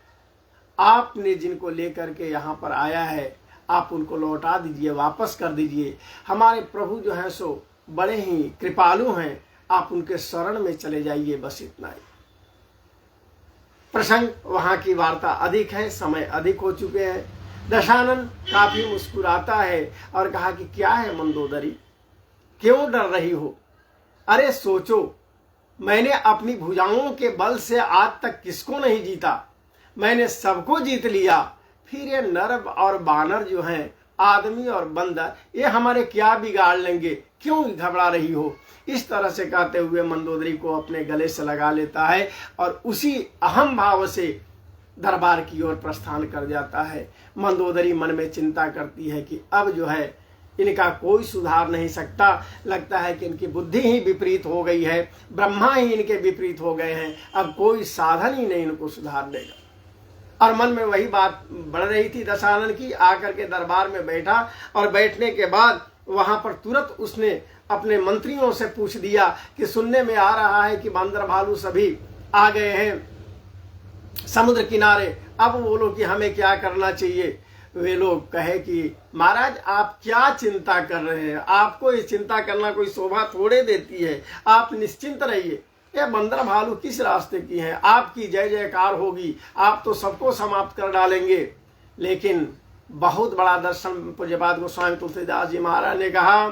आपने जिनको लेकर के यहाँ पर आया है आप उनको लौटा दीजिए, वापस कर दीजिए। हमारे प्रभु जो है सो बड़े ही कृपालु हैं, आप उनके शरण में चले जाइए, बस इतना ही। प्रसंग वहां की वार्ता अधिक है, समय अधिक हो चुके हैं। दशानन काफी मुस्कुराता है और कहा कि क्या है मंदोदरी, क्यों डर रही हो। अरे सोचो, मैंने अपनी भुजाओं के बल से आज तक किसको नहीं जीता। मैंने सबको जीत लिया, फिर ये नर और बानर जो हैं, आदमी और बंदर, ये हमारे क्या बिगाड़ लेंगे, क्यों घबरा रही हो। इस तरह से कहते हुए मंदोदरी को अपने गले से लगा लेता है और उसी अहम भाव से दरबार की ओर प्रस्थान कर जाता है। मंदोदरी मन में चिंता करती है कि अब जो है इनका कोई सुधार नहीं सकता, लगता है कि इनकी बुद्धि ही विपरीत हो गई है, ब्रह्मा ही इनके विपरीत हो गए हैं, अब कोई साधन ही नहीं इनको सुधार देगा। और मन में वही बात बढ़ रही थी दशानन की। आकर के दरबार में बैठा और बैठने के बाद वहां पर तुरंत उसने अपने मंत्रियों से पूछ दिया कि सुनने में आ रहा है कि बंदर भालू सभी आ गए हैं समुद्र किनारे, अब बोलो कि हमें क्या करना चाहिए। वे लोग कहे कि महाराज आप क्या चिंता कर रहे हैं, आपको ये चिंता करना कोई शोभा थोड़े देती है, आप निश्चिंत रहिए। ये बंदर भालू किस रास्ते की हैं, आपकी जय जयकार होगी, आप तो सबको समाप्त कर डालेंगे। लेकिन बहुत बड़ा दर्शन पूज्यपाद गोस्वामी तुलसीदास जी महाराज ने कहा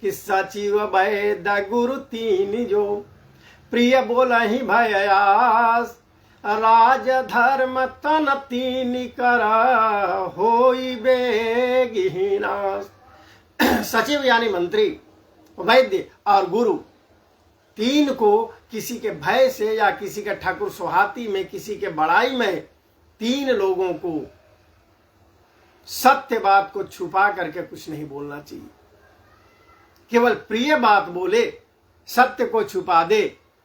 कि सचिव वैद्य गुरु तीन जो प्रिय बोलहि भययास, राज धर्म तन तीन कर होई बेगिनास। सचिव यानी मंत्री, वैद्य और गुरु, तीन को किसी के भय से या किसी के ठाकुर सुहाती में, किसी के बड़ाई में, तीन लोगों को सत्य बात को छुपा करके कुछ नहीं बोलना चाहिए। केवल प्रिय बात बोले, सत्य को छुपा दे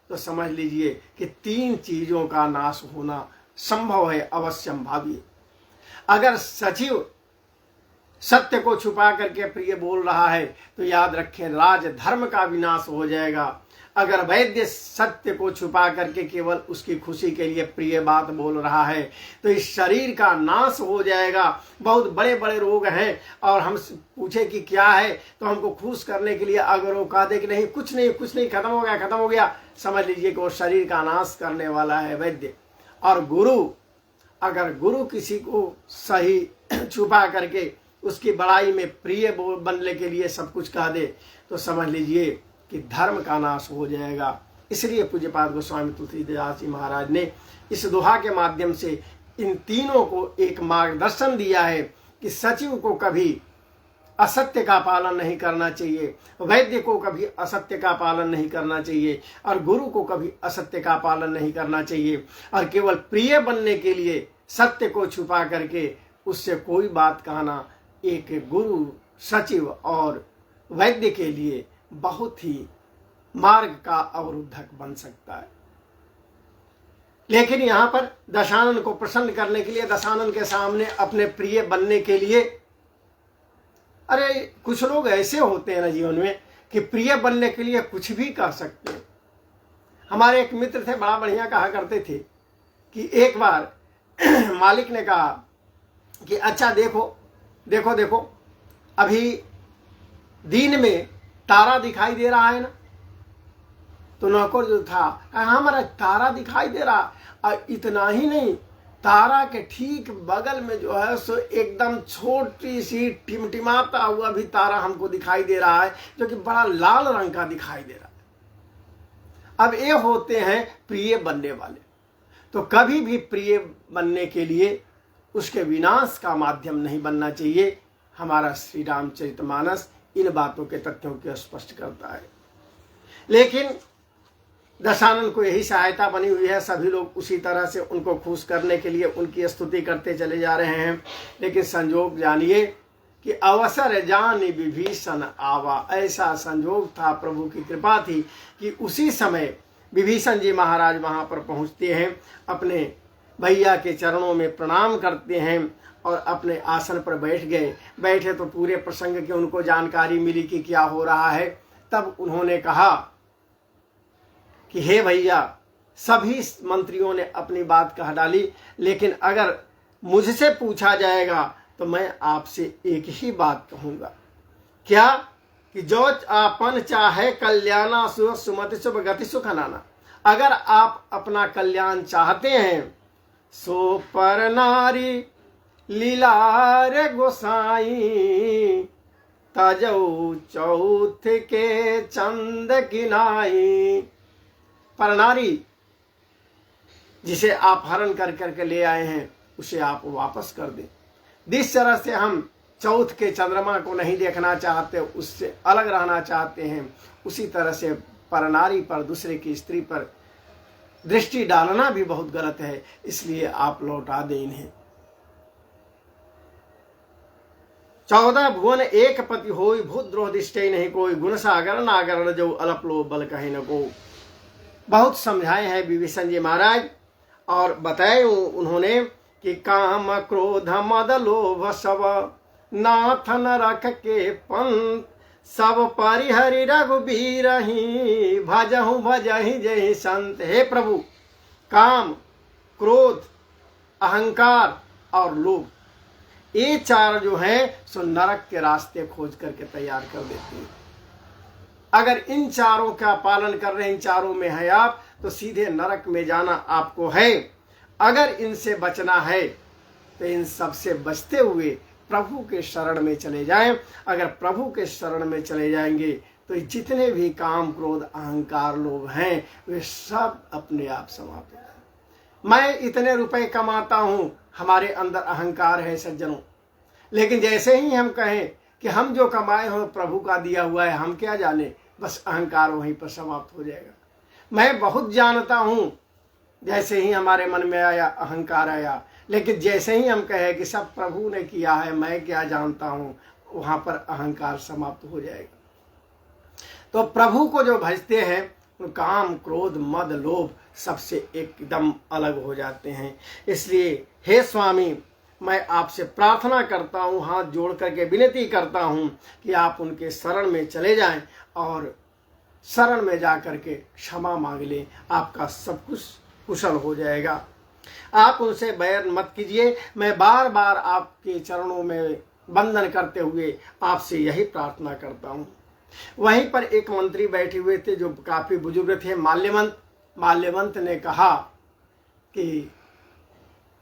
तो समझ लीजिए कि तीन चीजों का नाश होना संभव है, अवश्यंभावी। अगर सचिव सत्य को छुपा करके प्रिय बोल रहा है तो याद रखें राज धर्म का विनाश हो जाएगा। अगर वैद्य सत्य को छुपा करके केवल उसकी खुशी के लिए प्रिय बात बोल रहा है तो इस शरीर का नाश हो जाएगा। बहुत बड़े बड़े रोग हैं और हम पूछे कि क्या है तो हमको खुश करने के लिए अगर वो कह दे कि नहीं कुछ नहीं खत्म हो गया, समझ लीजिए कि वो शरीर का नाश करने वाला है वैद्य। और गुरु, अगर गुरु किसी को सही छुपा करके उसकी बड़ाई में प्रिय बनने के लिए सब कुछ कह दे तो समझ लीजिए कि धर्म का नाश हो जाएगा। इसलिए पूज्यपाद गोस्वामी तुलसीदास जी महाराज ने इस दोहा के माध्यम से इन तीनों को एक मार्गदर्शन दिया है कि सचिव को कभी असत्य का पालन नहीं करना चाहिए, वैद्य को कभी असत्य का पालन नहीं करना चाहिए और गुरु को कभी असत्य का पालन नहीं करना चाहिए। और केवल प्रिय बनने के लिए सत्य को छुपा करके उससे कोई बात कहना एक गुरु, सचिव और वैद्य के लिए बहुत ही मार्ग का अवरुद्धक बन सकता है। लेकिन यहां पर दशानन को प्रसन्न करने के लिए, दशानन के सामने अपने प्रिय बनने के लिए, अरे कुछ लोग ऐसे होते हैं ना जीवन में कि प्रिय बनने के लिए कुछ भी कर सकते हैं। हमारे एक मित्र थे, बड़ा बढ़िया कहा करते थे कि एक बार मालिक ने कहा कि अच्छा देखो देखो देखो अभी दिन में तारा दिखाई दे रहा है ना। तो नौकर जो था कहा हमारा तारा दिखाई दे रहा, और इतना ही नहीं, तारा के ठीक बगल में जो है सो एकदम छोटी सी टिमटिमाता हुआ भी तारा हमको दिखाई दे रहा है, जो कि बड़ा लाल रंग का दिखाई दे रहा है। अब ये होते हैं प्रिय बनने वाले। तो कभी भी प्रिय बनने के लिए उसके विनाश का माध्यम नहीं बनना चाहिए। हमारा श्री रामचरितमानस इन बातों के तथ्यों को स्पष्ट करता है। लेकिन दशानन को यही सहायता बनी हुई है, सभी लोग उसी तरह से उनको खुश करने के लिए उनकी स्तुति करते चले जा रहे हैं। लेकिन संजोग जानिए कि अवसर जानि विभीषण आवा, ऐसा संजोग था, प्रभु की कृपा थी कि उसी समय विभीषण जी महाराज वहां पर पहुंचते हैं, अपने भैया के चरणों में प्रणाम करते हैं और अपने आसन पर बैठ गए। बैठे तो पूरे प्रसंग की उनको जानकारी मिली कि क्या हो रहा है। तब उन्होंने कहा कि हे भैया, सभी मंत्रियों ने अपनी बात कह डाली, लेकिन अगर मुझसे पूछा जाएगा तो मैं आपसे एक ही बात कहूंगा। क्या? कि जो आपन चाहे कल्याणा सुख सुमति शुभ गति सुख नाना। अगर आप अपना कल्याण चाहते हैं सो पर नारी लीलार गोसाई, तजऊ चौथ के चंद किनाई। पर नारी जिसे आप हरण कर करके ले आए हैं उसे आप वापस कर दें। जिस तरह से हम चौथ के चंद्रमा को नहीं देखना चाहते, उससे अलग रहना चाहते हैं, उसी तरह से परनारी पर, दूसरे की स्त्री पर दृष्टि डालना भी बहुत गलत है। इसलिए आप लौटा दें इन्हें। 14 भुवन एक पति होई, भूत द्रोह दिष्टै नहीं कोई, गुण सागर नागर जो अलप लो बल कहे न को। बहुत समझाए हैं विभीषण जी महाराज और बताए उन्होंने कि काम क्रोध मद लोभ सब नाथ नरक के पंथ, सब परिहरि रघुबीर ही भजहु भजहि जय संत। हे प्रभु, काम, क्रोध, अहंकार और लोभ, ये चार जो हैं सो नरक के रास्ते खोज करके तैयार कर देती हैं। अगर इन चारों का पालन कर रहे हैं, इन चारों में है आप, तो सीधे नरक में जाना आपको है। अगर इनसे बचना है तो इन सब से बचते हुए प्रभु के शरण में चले जाएं। अगर प्रभु के शरण में चले जाएंगे तो जितने भी काम, क्रोध, अहंकार, लोभ हैं वे सब अपने आप समाप्त हो जाएं। मैं इतने रुपए कमाता हूं, हमारे अंदर अहंकार है सज्जनों। लेकिन जैसे ही हम कहें कि हम जो कमाए हो प्रभु का दिया हुआ है, हम क्या जाने, बस अहंकार वहीं पर समाप्त हो जाएगा। मैं बहुत जानता हूं, जैसे ही हमारे मन में आया अहंकार आया। लेकिन जैसे ही हम कहें कि सब प्रभु ने किया है, मैं क्या जानता हूं, वहां पर अहंकार समाप्त हो जाएगा। तो प्रभु को जो भजते हैं काम, क्रोध, मद, लोभ सबसे एकदम अलग हो जाते हैं। इसलिए हे स्वामी, मैं आपसे प्रार्थना करता हूँ, हाथ जोड़ करके विनती करता हूँ कि आप उनके शरण में चले जाएं और शरण में जा करके क्षमा मांग लें। आपका सब कुछ कुशल हो जाएगा। आप उनसे बैर मत कीजिए। मैं बार बार आपके चरणों में वंदन करते हुए आपसे यही प्रार्थना करता हूँ। वहीं पर एक मंत्री बैठे हुए थे जो काफी बुजुर्ग थे, माल्यवंत। माल्यवंत ने कहा कि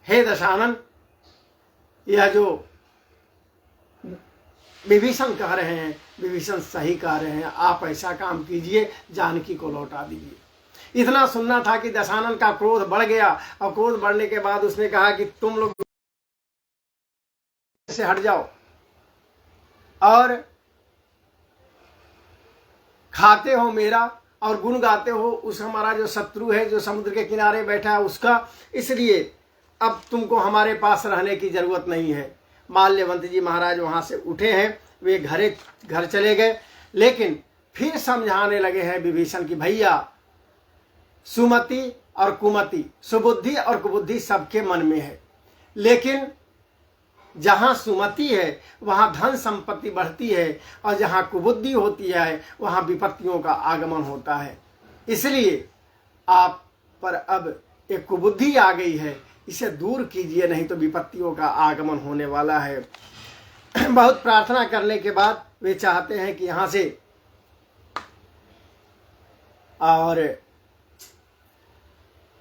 हे दशानन, यह जो विभीषण कह रहे हैं, विभीषण सही कह रहे हैं। आप ऐसा काम कीजिए, जानकी को लौटा दीजिए। इतना सुनना था कि दशानन का क्रोध बढ़ गया और क्रोध बढ़ने के बाद उसने कहा कि तुम लोग से हट जाओ और खाते हो मेरा और गुण गाते हो उस हमारा जो शत्रु है, जो समुद्र के किनारे बैठा है उसका, इसलिए अब तुमको हमारे पास रहने की जरूरत नहीं है। माल्यवंत जी महाराज वहां से उठे हैं, वे घर चले गए। लेकिन फिर समझाने लगे हैं विभीषण की भैया, सुमति और कुमति, सुबुद्धि और कुबुद्धि सबके मन में है, लेकिन जहां सुमति है वहां धन संपत्ति बढ़ती है और जहां कुबुद्धि होती है वहां विपत्तियों का आगमन होता है। इसलिए आप पर अब एक कुबुद्धि आ गई है, इसे दूर कीजिए, नहीं तो विपत्तियों का आगमन होने वाला है। बहुत प्रार्थना करने के बाद वे चाहते हैं कि यहां से, और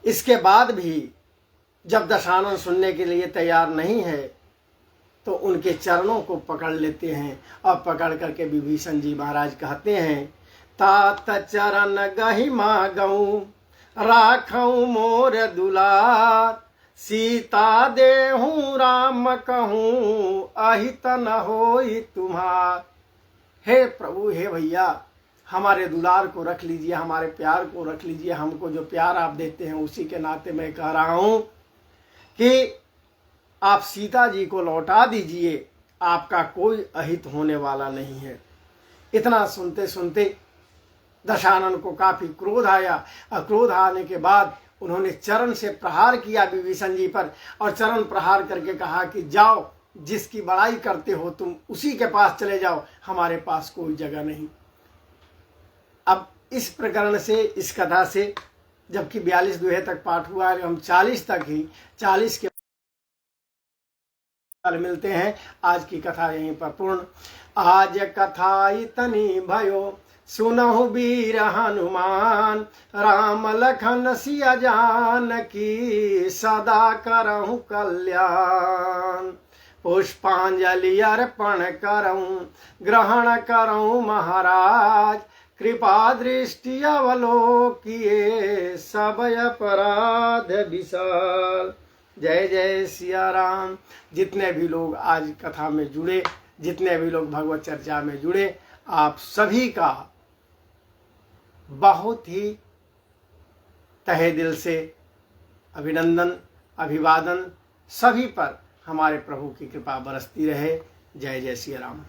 इसके बाद भी जब दशानन सुनने के लिए तैयार नहीं है तो उनके चरणों को पकड़ लेते हैं और पकड़ करके विभीषण जी महाराज कहते हैं, तात चरण गहि मागऊं राखऊं मोर दुलार, सीता देहूं राम कहूं अहित न होई तुम्हार। हे प्रभु, हे भैया, हमारे दुलार को रख लीजिए, हमारे प्यार को रख लीजिए। हमको जो प्यार आप देते हैं उसी के नाते मैं कह रहा हूं कि आप सीता जी को लौटा दीजिए, आपका कोई अहित होने वाला नहीं है। इतना सुनते सुनते दशानन को काफी क्रोध आया और क्रोध आने के बाद उन्होंने चरण से प्रहार किया विभीषण जी पर और चरण प्रहार करके कहा कि जाओ, जिसकी बड़ाई करते हो तुम उसी के पास चले जाओ, हमारे पास कोई जगह नहीं। अब इस प्रकरण से, इस कथा से, जबकि 42 दोहे तक पाठ हुआ है, हम 40 तक ही 40 के मिलते हैं। आज की कथा यहीं पर पूर्ण। आज कथा इतनी भयो सुनहु वीर हनुमान, राम लखन सिया जानकी सदा करहु कल्याण। पुष्पांजलि अर्पण करऊं ग्रहण करऊं महाराज, कृपा दृष्टि अवलोकिए सब अपराध विशाल। जय जय सिया राम। जितने भी लोग आज कथा में जुड़े, जितने भी लोग भगवत चर्चा में जुड़े, आप सभी का बहुत ही तहे दिल से अभिनंदन, अभिवादन। सभी पर हमारे प्रभु की कृपा बरसती रहे। जय जय सिया राम।